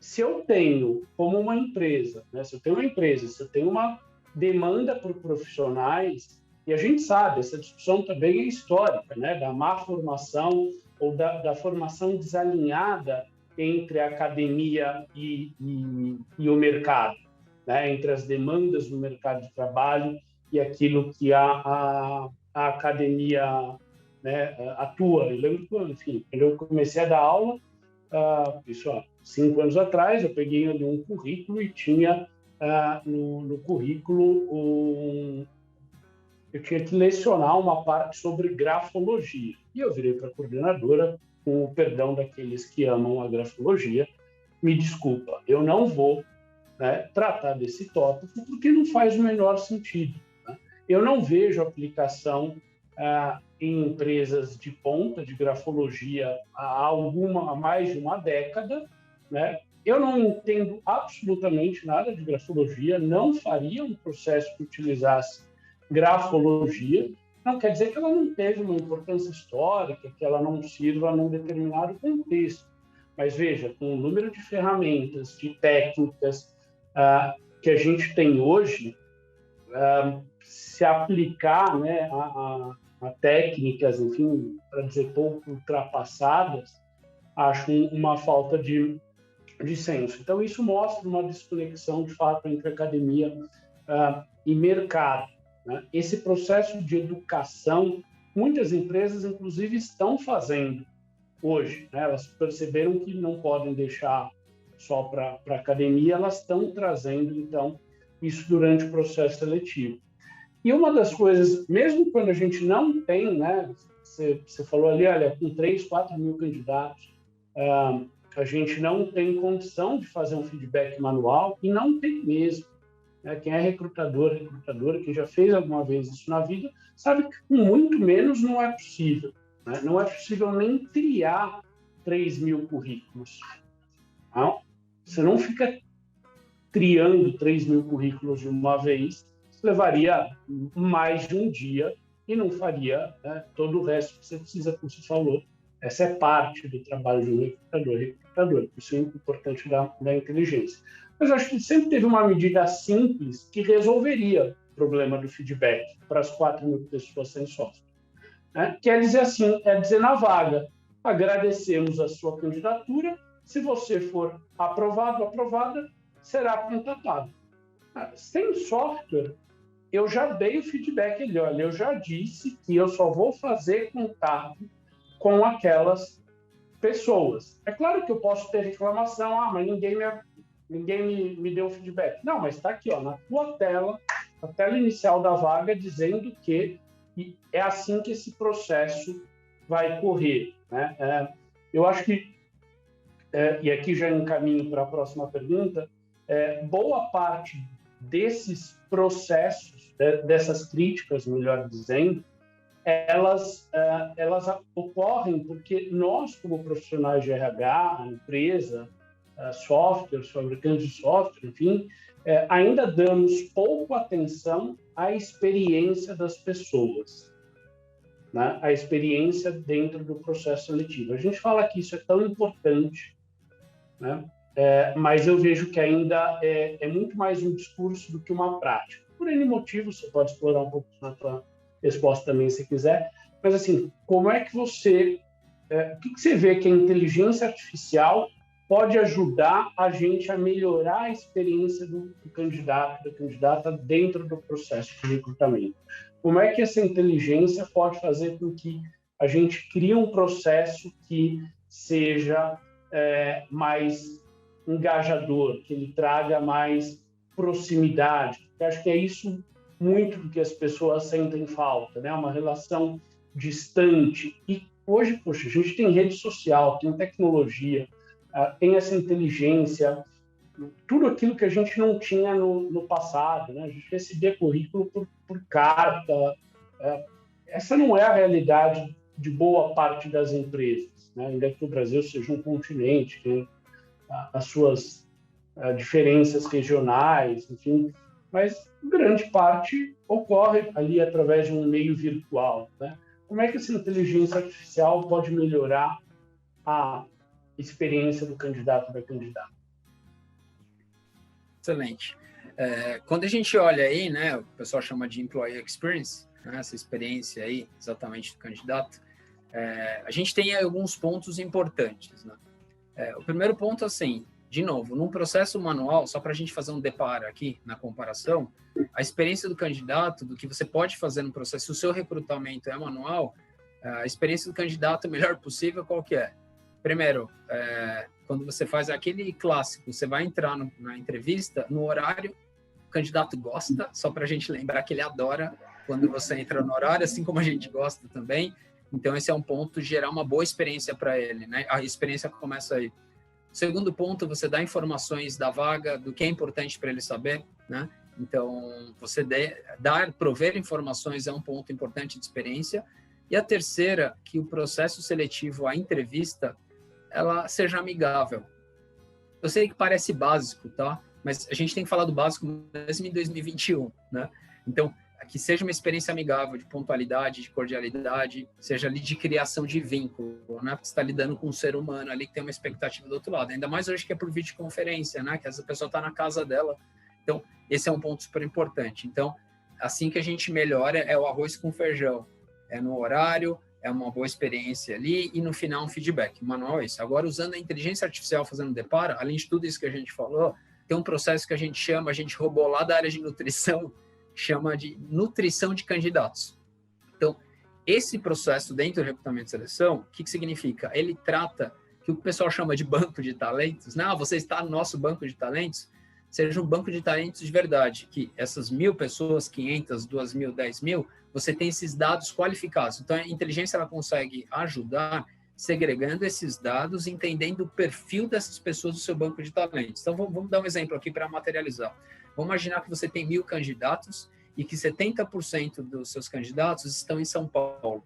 se eu tenho, como uma empresa, né, se eu tenho uma demanda por profissionais, e a gente sabe, essa discussão também é histórica, né, da má formação ou da formação desalinhada entre a academia e o mercado, né, entre as demandas do mercado de trabalho e aquilo que a academia, né, atua. Eu lembro que, enfim, quando eu comecei a dar aula, isso há 5 anos atrás, eu peguei ali um currículo e tinha no currículo eu tinha que lecionar uma parte sobre grafologia. E eu virei para a coordenadora, com o perdão daqueles que amam a grafologia, me desculpa, eu não vou, né, tratar desse tópico porque não faz o menor sentido. Né? Eu não vejo aplicação em empresas de ponta de grafologia há mais de uma década, né? Eu não entendo absolutamente nada de grafologia, não faria um processo que utilizasse grafologia. Não quer dizer que ela não teve uma importância histórica, que ela não sirva num determinado contexto. Mas veja, com o número de ferramentas, de técnicas que a gente tem hoje, se aplicar, né, a técnicas, enfim, para dizer pouco ultrapassadas, acho uma falta de senso. Então, isso mostra uma desconexão, de fato, entre academia e mercado. Né? Esse processo de educação, muitas empresas, inclusive, estão fazendo hoje. Né? Elas perceberam que não podem deixar só para a academia, elas estão trazendo, então, isso durante o processo seletivo. E uma das coisas, mesmo quando a gente não tem, né, você falou ali, olha, com 3, 4 mil candidatos, a gente não tem condição de fazer um feedback manual, e não tem mesmo. Né? Quem é recrutadora, quem já fez alguma vez isso na vida, sabe que com muito menos não é possível. Né? Não é possível nem triar 3 mil currículos. Não? Você não fica triando 3 mil currículos de uma vez, levaria mais de um dia e não faria, né, todo o resto que você precisa, como você falou. Essa é parte do trabalho de um recrutador. Isso é importante da inteligência. Mas eu acho que sempre teve uma medida simples que resolveria o problema do feedback para as 4 mil pessoas sem software. Né? Quer dizer assim, dizer na vaga, agradecemos a sua candidatura, se você for aprovado, aprovada, será contatado. Sem software, eu já dei o feedback ali, olha, eu já disse que eu só vou fazer contato com aquelas pessoas. É claro que eu posso ter reclamação, mas ninguém me deu feedback. Não, mas está aqui, ó, na tua tela, a tela inicial da vaga, dizendo que é assim que esse processo vai correr. Né? Eu acho que, e aqui já encaminho para a próxima pergunta, boa parte desses processos, dessas críticas, melhor dizendo, elas ocorrem porque nós, como profissionais de RH, a empresa, softwares, fabricantes de software, enfim, ainda damos pouco atenção à experiência das pessoas, né? A experiência dentro do processo seletivo. A gente fala que isso é tão importante, né? Mas eu vejo que ainda é muito mais um discurso do que uma prática. Por N motivos, você pode explorar um pouco na tua resposta também, se quiser. Mas, assim, como é que você... o que você vê que a inteligência artificial pode ajudar a gente a melhorar a experiência do candidato, da candidata, dentro do processo de recrutamento? Como é que essa inteligência pode fazer com que a gente crie um processo que seja mais engajador, que ele traga mais proximidade? Eu acho que é isso muito do que as pessoas sentem falta, né? Uma relação distante. E hoje, poxa, a gente tem rede social, tem tecnologia, tem essa inteligência, tudo aquilo que a gente não tinha no passado, né? A gente recebia currículo por carta. Essa não é a realidade de boa parte das empresas, né? Ainda que o Brasil seja um continente, tem as suas diferenças regionais, enfim, mas grande parte ocorre ali através de um meio virtual, né? Como é que essa inteligência artificial pode melhorar a experiência do candidato ou da candidata? Excelente. Quando a gente olha aí, né, o pessoal chama de employee experience, né, essa experiência aí, exatamente do candidato, a gente tem alguns pontos importantes, né? O primeiro ponto, assim, de novo, num processo manual, só para a gente fazer um deparo aqui na comparação, a experiência do candidato, do que você pode fazer no processo, se o seu recrutamento é manual, a experiência do candidato, o melhor possível, qual que é? Primeiro, quando você faz aquele clássico, você vai entrar na entrevista, no horário, o candidato gosta, só para a gente lembrar que ele adora quando você entra no horário, assim como a gente gosta também. Então, esse é um ponto de gerar uma boa experiência para ele, né? A experiência começa aí. Segundo ponto, você dá informações da vaga, do que é importante para ele saber, né? Então, você prover informações é um ponto importante de experiência. E a terceira, que o processo seletivo, a entrevista, ela seja amigável. Eu sei que parece básico, tá? Mas a gente tem que falar do básico mesmo em 2021, né? Então, que seja uma experiência amigável, de pontualidade, de cordialidade, seja ali de criação de vínculo, né? Porque você está lidando com um ser humano ali que tem uma expectativa do outro lado. Ainda mais hoje que é por videoconferência, né? Que essa pessoa está na casa dela. Então, esse é um ponto super importante. Então, assim que a gente melhora, é o arroz com feijão. É no horário, é uma boa experiência ali e no final um feedback. O manual é isso. Agora, usando a inteligência artificial fazendo deparo, além de tudo isso que a gente falou, tem um processo que a gente roubou lá da área de nutrição, chama de nutrição de candidatos. Então, esse processo dentro do recrutamento e seleção, o que significa? Ele trata que o pessoal chama de banco de talentos, né? Você está no nosso banco de talentos, seja um banco de talentos de verdade, que essas 1.000 pessoas, 500, 2.000, 10.000, você tem esses dados qualificados. Então, a inteligência ela consegue ajudar segregando esses dados, entendendo o perfil dessas pessoas do seu banco de talentos. Então, vamos dar um exemplo aqui para materializar. Vamos imaginar que você tem 1.000 candidatos e que 70% dos seus candidatos estão em São Paulo.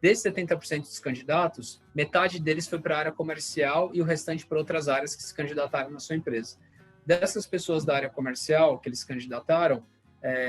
Desses 70% dos candidatos, metade deles foi para a área comercial e o restante para outras áreas que se candidataram na sua empresa. Dessas pessoas da área comercial que eles se candidataram,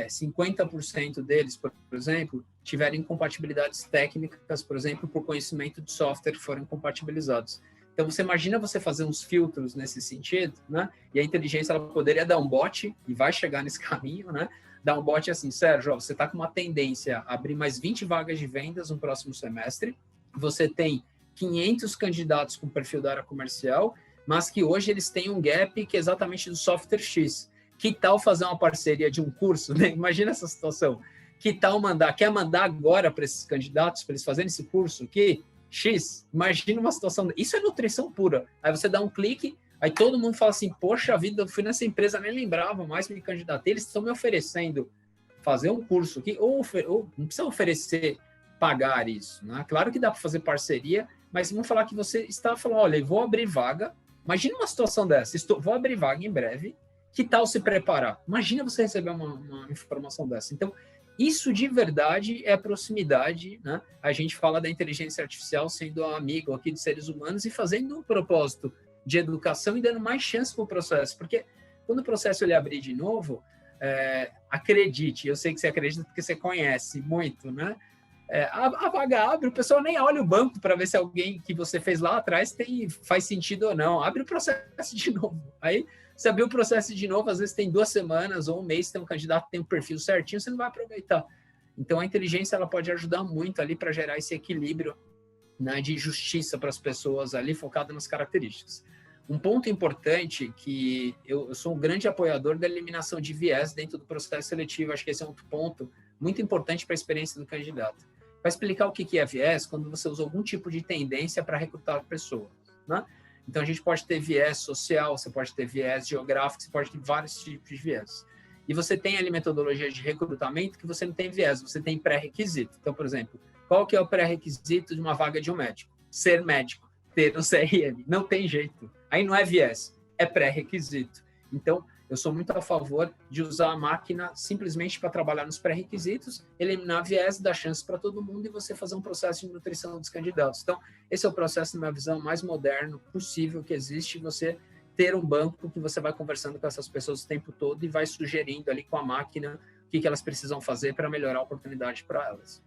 50% deles, por exemplo, tiveram incompatibilidades técnicas, por exemplo, por conhecimento de software que foram compatibilizados. Então, você imagina você fazer uns filtros nesse sentido, né? E a inteligência ela poderia dar um bot, e vai chegar nesse caminho, né? Dar um bot assim, Sérgio, você está com uma tendência a abrir mais 20 vagas de vendas no próximo semestre, você tem 500 candidatos com perfil da área comercial, mas que hoje eles têm um gap que é exatamente do software X. Que tal fazer uma parceria de um curso, né? Imagina essa situação. Que tal quer mandar agora para esses candidatos, para eles fazerem esse curso aqui, X, imagina uma situação, isso é nutrição pura. Aí você dá um clique, aí todo mundo fala assim, poxa vida, eu fui nessa empresa, nem lembrava mais, me candidatei, eles estão me oferecendo fazer um curso aqui, ou não precisa oferecer pagar isso, né? Claro que dá para fazer parceria, mas vamos falar que você está falando, olha, eu vou abrir vaga, imagina uma situação dessa, vou abrir vaga em breve, que tal se preparar? Imagina você receber uma informação dessa. Então, isso de verdade é proximidade, né? A gente fala da inteligência artificial sendo amigo aqui dos seres humanos e fazendo um propósito de educação e dando mais chance para o processo. Porque quando o processo ele abrir de novo, acredite, eu sei que você acredita porque você conhece muito, né? A vaga abre, o pessoal nem olha o banco para ver se alguém que você fez lá atrás faz sentido ou não. Abre o processo de novo. Aí, você abriu o processo de novo, às vezes tem 2 semanas ou um mês, tem um candidato que tem um perfil certinho, você não vai aproveitar. Então, a inteligência ela pode ajudar muito ali para gerar esse equilíbrio, né, de justiça para as pessoas ali, focado nas características. Um ponto importante que eu sou um grande apoiador da eliminação de viés dentro do processo seletivo, acho que esse é um ponto muito importante para a experiência do candidato. Para explicar o que é viés, quando você usa algum tipo de tendência para recrutar pessoas, né? Então, a gente pode ter viés social, você pode ter viés geográfico, você pode ter vários tipos de viés. E você tem ali metodologia de recrutamento que você não tem viés, você tem pré-requisito. Então, por exemplo, qual que é o pré-requisito de uma vaga de um médico? Ser médico, ter um CRM. Não tem jeito. Aí não é viés, é pré-requisito. Então, eu sou muito a favor de usar a máquina simplesmente para trabalhar nos pré-requisitos, eliminar viés, dar chance para todo mundo e você fazer um processo de nutrição dos candidatos. Então, esse é o processo, na minha visão, mais moderno possível que existe, você ter um banco que você vai conversando com essas pessoas o tempo todo e vai sugerindo ali com a máquina o que elas precisam fazer para melhorar a oportunidade para elas.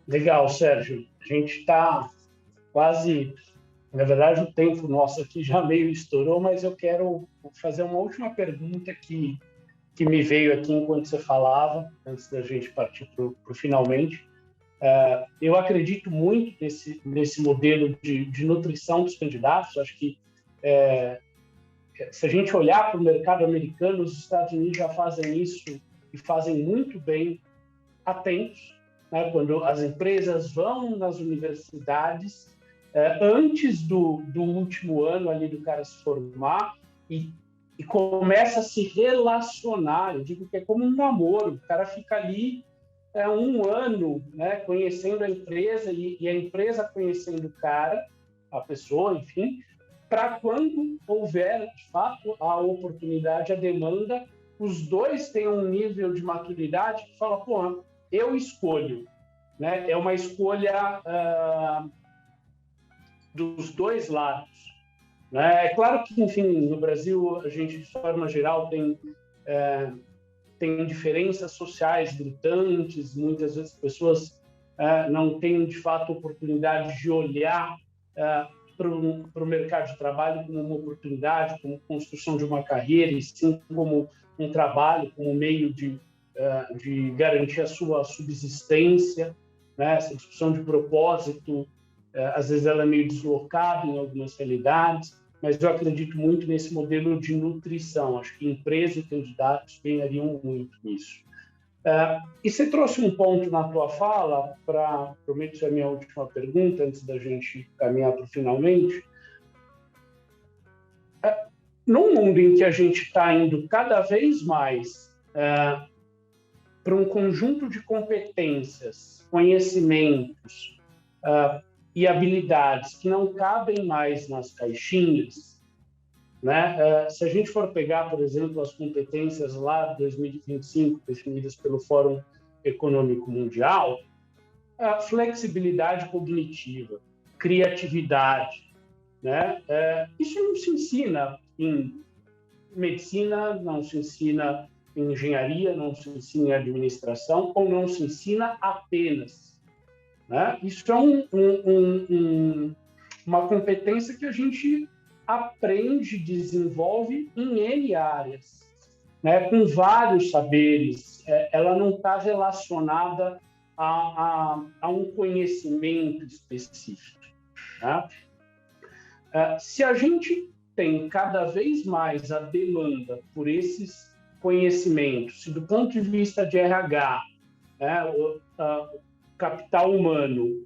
Legal, Sérgio. A gente está quase Na verdade, o tempo nosso aqui já meio estourou, mas eu quero fazer uma última pergunta que me veio aqui enquanto você falava, antes da gente partir para o finalmente. Eu acredito muito nesse modelo de nutrição dos candidatos. Acho que, se a gente olhar para o mercado americano, os Estados Unidos já fazem isso e fazem muito bem há tempos, né? Quando as empresas vão nas universidades, antes do último ano ali do cara se formar e começa a se relacionar. Eu digo que é como um namoro, o cara fica ali um ano, né, conhecendo a empresa e a empresa conhecendo o cara, a pessoa, enfim, para quando houver, de fato, a oportunidade, a demanda, os dois têm um nível de maturidade que fala, pô, eu escolho, né? É uma escolha dos dois lados, né? É claro que, enfim, no Brasil, a gente, de forma geral, tem diferenças sociais gritantes, muitas vezes pessoas não têm, de fato, oportunidade de olhar para o mercado de trabalho como uma oportunidade, como construção de uma carreira, e sim como um trabalho, como meio de garantir a sua subsistência, né? Essa discussão de propósito, às vezes ela é meio deslocada em algumas realidades, mas eu acredito muito nesse modelo de nutrição. Acho que empresas e candidatos ganhariam muito nisso. E você trouxe um ponto na tua fala, prometo ser a minha última pergunta, antes da gente caminhar para o finalmente. Num mundo em que a gente está indo cada vez mais para um conjunto de competências, conhecimentos e habilidades que não cabem mais nas caixinhas, né? Se a gente for pegar, por exemplo, as competências lá de 2025 definidas pelo Fórum Econômico Mundial, a flexibilidade cognitiva, criatividade, né? Isso não se ensina em medicina, não se ensina em engenharia, não se ensina em administração, ou não se ensina apenas, né? Isso é uma competência que a gente aprende, desenvolve em N áreas, né? Com vários saberes. Ela não está relacionada a um conhecimento específico, né? Se a gente tem cada vez mais a demanda por esses conhecimentos, se do ponto de vista de RH, o capital humano,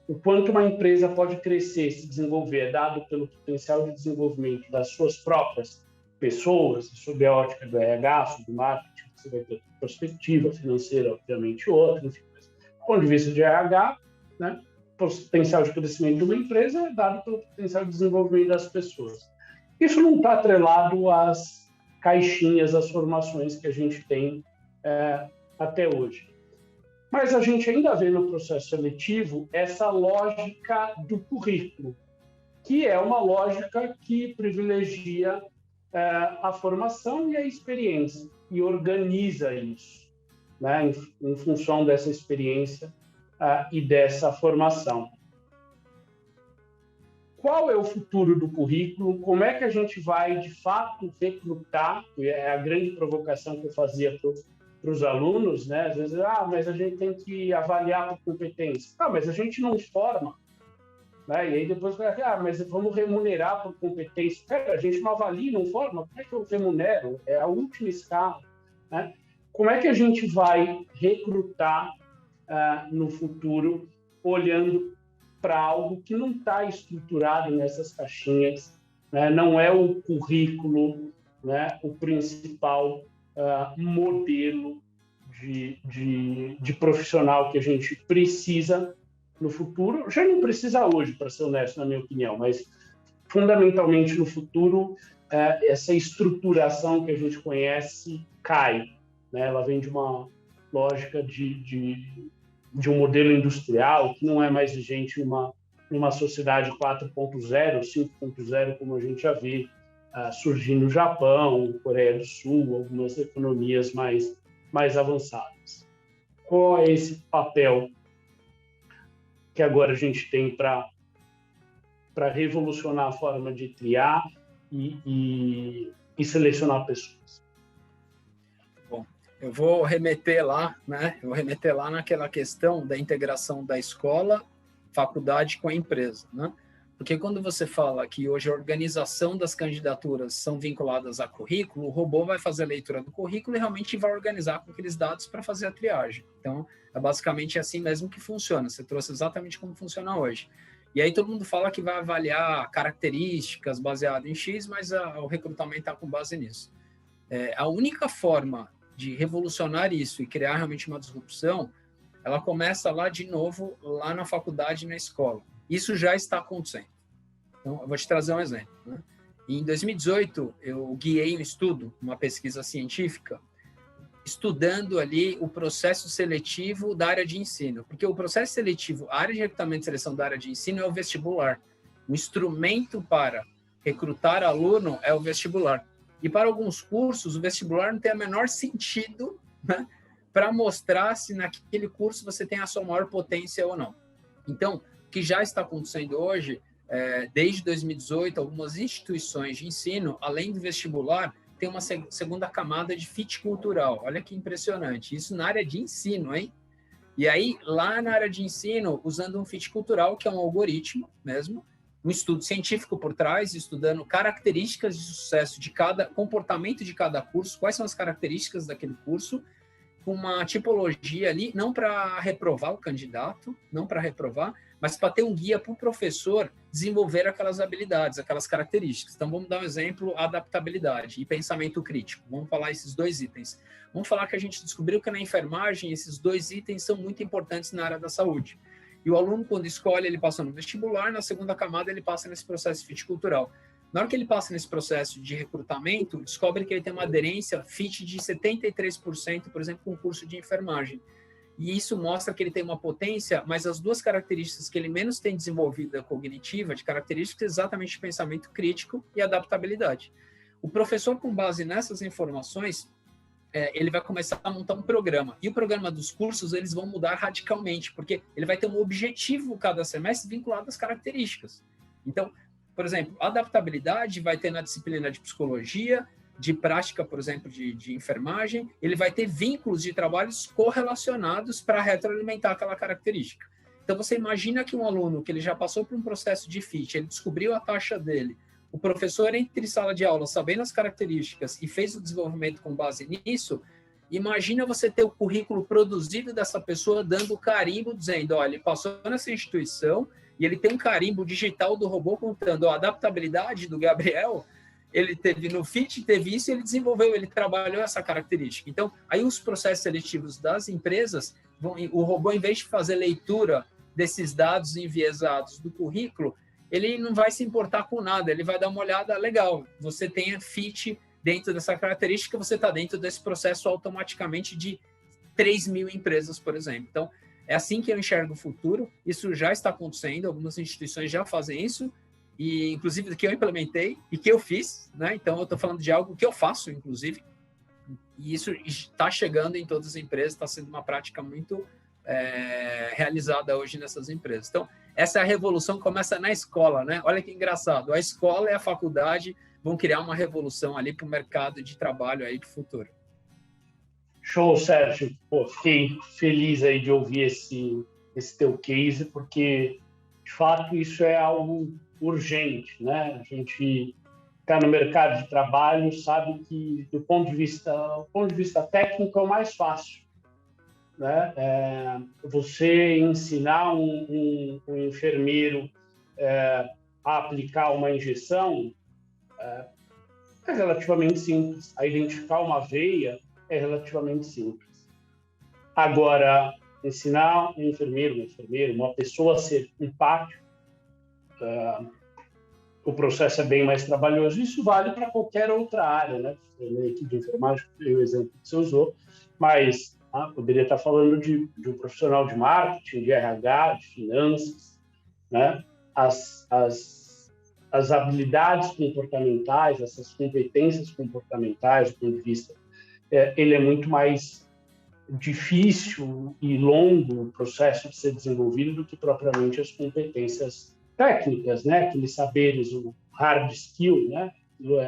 o quanto uma empresa pode crescer, se desenvolver, dado pelo potencial de desenvolvimento das suas próprias pessoas, sob a ótica do RH, sob o marketing, você vai ter perspectiva financeira, obviamente, outra, enfim, mas, do ponto de vista de RH, né, o potencial de crescimento de uma empresa é dado pelo potencial de desenvolvimento das pessoas. Isso não está atrelado às caixinhas, às formações que a gente tem até hoje. Mas a gente ainda vê no processo seletivo essa lógica do currículo, que é uma lógica que privilegia a formação e a experiência, e organiza isso, né, em função dessa experiência e dessa formação. Qual é o futuro do currículo? Como é que a gente vai, de fato, recrutar? É a grande provocação que eu fazia para os alunos, né? Às vezes, mas a gente tem que avaliar por competência. Mas a gente não forma, né? E aí depois, mas vamos remunerar por competência. Cara, a gente não avalia, não forma, como é que eu remunero? É a última escala, né? Como é que a gente vai recrutar no futuro, olhando para algo que não está estruturado nessas caixinhas, né? Não é o currículo, né, o principal modelo de profissional que a gente precisa no futuro. Já não precisa hoje, para ser honesto, na minha opinião, mas fundamentalmente no futuro, essa estruturação que a gente conhece cai, né? Ela vem de uma lógica de um modelo industrial que não é mais vigente numa sociedade 4.0, 5.0, como a gente já vê surgir no Japão, Coreia do Sul, algumas economias mais avançadas. Qual é esse papel que agora a gente tem para para revolucionar a forma de triar e selecionar pessoas? Bom, eu vou remeter lá, né? Eu vou remeter lá naquela questão da integração da escola, faculdade com a empresa, né? Porque quando você fala que hoje a organização das candidaturas são vinculadas a currículo, o robô vai fazer a leitura do currículo e realmente vai organizar com aqueles dados para fazer a triagem. Então, é basicamente assim mesmo que funciona. Você trouxe exatamente como funciona hoje. E aí todo mundo fala que vai avaliar características baseado em X, mas o recrutamento está com base nisso. A única forma de revolucionar isso e criar realmente uma disrupção, ela começa lá de novo, lá na faculdade e na escola. Isso já está acontecendo. Então, eu vou te trazer um exemplo, né? Em 2018, eu guiei um estudo, uma pesquisa científica, estudando ali o processo seletivo da área de ensino. Porque o processo seletivo, a área de recrutamento e seleção da área de ensino é o vestibular. O instrumento para recrutar aluno é o vestibular. E para alguns cursos, o vestibular não tem o menor sentido, né, para mostrar se naquele curso você tem a sua maior potência ou não. Então, o que já está acontecendo hoje, desde 2018, algumas instituições de ensino, além do vestibular, tem uma segunda camada de fit cultural. Olha que impressionante. Isso na área de ensino, hein? E aí, lá na área de ensino, usando um fit cultural, que é um algoritmo mesmo, um estudo científico por trás, estudando características de sucesso de cada comportamento de cada curso, quais são as características daquele curso, com uma tipologia ali, não para reprovar o candidato, não para reprovar, mas para ter um guia para o professor desenvolver aquelas habilidades, aquelas características. Então, vamos dar um exemplo, adaptabilidade e pensamento crítico. Vamos falar esses dois itens. Vamos falar que a gente descobriu que na enfermagem esses dois itens são muito importantes na área da saúde. E o aluno, quando escolhe, ele passa no vestibular, na segunda camada ele passa nesse processo fit cultural. Na hora que ele passa nesse processo de recrutamento, descobre que ele tem uma aderência fit de 73%, por exemplo, com o curso de enfermagem. E isso mostra que ele tem uma potência, mas as duas características que ele menos tem desenvolvida cognitiva, de características exatamente de pensamento crítico e adaptabilidade. O professor, com base nessas informações, ele vai começar a montar um programa. E o programa dos cursos, eles vão mudar radicalmente, porque ele vai ter um objetivo cada semestre vinculado às características. Então, por exemplo, adaptabilidade vai ter na disciplina de psicologia, de prática, por exemplo, de enfermagem, ele vai ter vínculos de trabalhos correlacionados para retroalimentar aquela característica. Então, você imagina que um aluno que ele já passou por um processo de fit, ele descobriu a taxa dele, o professor, entre sala de aula, sabendo as características e fez o desenvolvimento com base nisso, imagina você ter o currículo produzido dessa pessoa dando o carimbo, dizendo, olha, ele passou nessa instituição e ele tem um carimbo digital do robô contando a adaptabilidade do Gabriel, ele teve no FIT, teve isso, ele desenvolveu, ele trabalhou essa característica. Então, aí os processos seletivos das empresas, o robô, em vez de fazer leitura desses dados enviesados do currículo, ele não vai se importar com nada, ele vai dar uma olhada, legal, você tem a FIT dentro dessa característica, você está dentro desse processo automaticamente de 3.000 empresas, por exemplo. Então, é assim que eu enxergo o futuro, isso já está acontecendo, algumas instituições já fazem isso, e inclusive que eu implementei e que eu fiz, né? Então eu estou falando de algo que eu faço, inclusive, e isso está chegando em todas as empresas, está sendo uma prática muito realizada hoje nessas empresas. Então, essa revolução começa na escola, né? Olha que engraçado, a escola e a faculdade vão criar uma revolução ali para o mercado de trabalho aí do futuro. Show, Sérgio. Pô, fiquei feliz aí de ouvir esse teu case, porque, de fato, isso é algo urgente, né? A gente está no mercado de trabalho, sabe que do ponto de vista técnico é o mais fácil, né? Você ensinar um enfermeiro a aplicar uma injeção é relativamente simples. A identificar uma veia é relativamente simples. Agora, ensinar um enfermeiro, uma enfermeira, uma pessoa a ser empático, o processo é bem mais trabalhoso. Isso vale para qualquer outra área, né? Na equipe de enfermagem, o exemplo que você usou, mas poderia estar falando de um profissional de marketing, de RH, de finanças, né? As habilidades comportamentais, essas competências comportamentais, do ponto de vista, ele é muito mais difícil e longo o processo de ser desenvolvido do que propriamente as competências técnicas, né? Aqueles saberes, o hard skill, né? Aquilo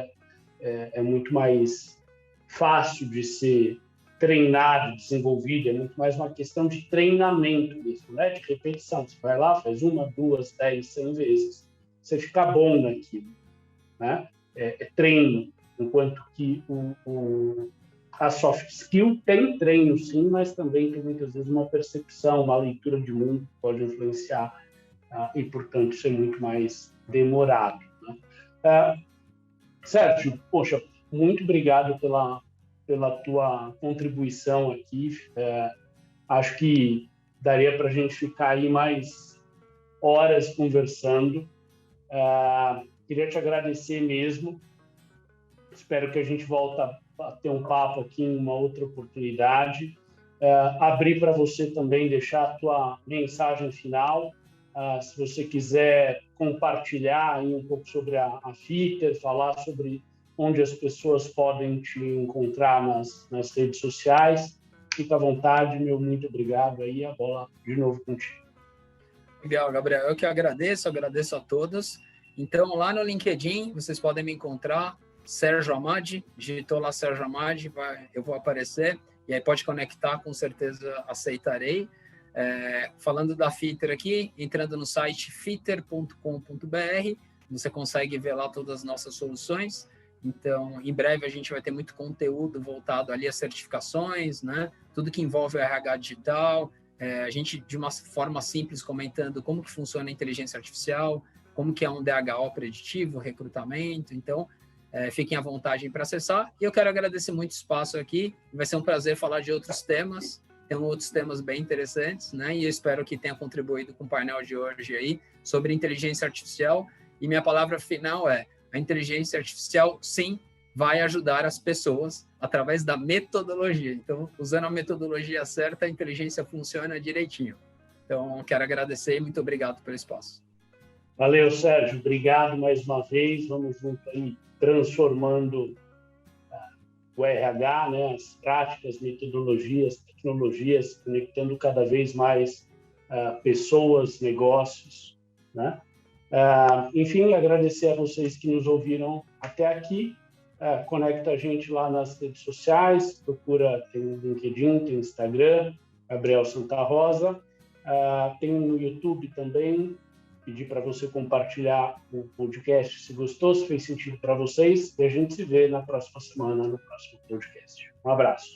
é muito mais fácil de ser treinado, desenvolvido, é muito mais uma questão de treinamento mesmo, né? De repetição. Você vai lá, faz 1, 2, 10, 100 vezes, você fica bom naquilo, né? É treino, enquanto que a soft skill tem treino, sim, mas também tem muitas vezes uma percepção, uma leitura de mundo que pode influenciar e, portanto, ser muito mais demorado, né? Sérgio, poxa, muito obrigado pela tua contribuição aqui. Acho que daria para a gente ficar aí mais horas conversando. Queria te agradecer mesmo. Espero que a gente volte a ter um papo aqui em uma outra oportunidade. Abrir para você também, deixar a tua mensagem final. Se você quiser compartilhar aí um pouco sobre a Fitter, falar sobre onde as pessoas podem te encontrar nas redes sociais, fica à vontade, meu muito obrigado aí, a bola de novo contigo. Legal, Gabriel, eu que agradeço a todos. Então, lá no LinkedIn, vocês podem me encontrar, Sérgio Amadi, digitou lá Sérgio Amadi, eu vou aparecer, e aí pode conectar, com certeza aceitarei. Falando da Fitter aqui, entrando no site fitter.com.br, você consegue ver lá todas as nossas soluções. Então, em breve a gente vai ter muito conteúdo voltado ali a certificações, né? Tudo que envolve o RH digital, a gente de uma forma simples comentando como que funciona a inteligência artificial, como que é um DHO preditivo, recrutamento. Então, fiquem à vontade para acessar. E eu quero agradecer muito o espaço aqui. Vai ser um prazer falar de outros temas. Tem outros temas bem interessantes, né? E eu espero que tenha contribuído com o painel de hoje aí sobre inteligência artificial. E minha palavra final é: a inteligência artificial, sim, vai ajudar as pessoas através da metodologia. Então, usando a metodologia certa, a inteligência funciona direitinho. Então, quero agradecer e muito obrigado pelo espaço. Valeu, Sérgio. Obrigado mais uma vez. Vamos junto aí transformando o RH, né, as práticas, metodologias, tecnologias, conectando cada vez mais pessoas, negócios, né? Enfim, agradecer a vocês que nos ouviram até aqui. Conecta a gente lá nas redes sociais, procura, tem o LinkedIn, tem o Instagram, Gabriel Santa Rosa, tem no YouTube também. Pedir para você compartilhar o podcast se gostou, se fez sentido para vocês, e a gente se vê na próxima semana, no próximo podcast. Um abraço.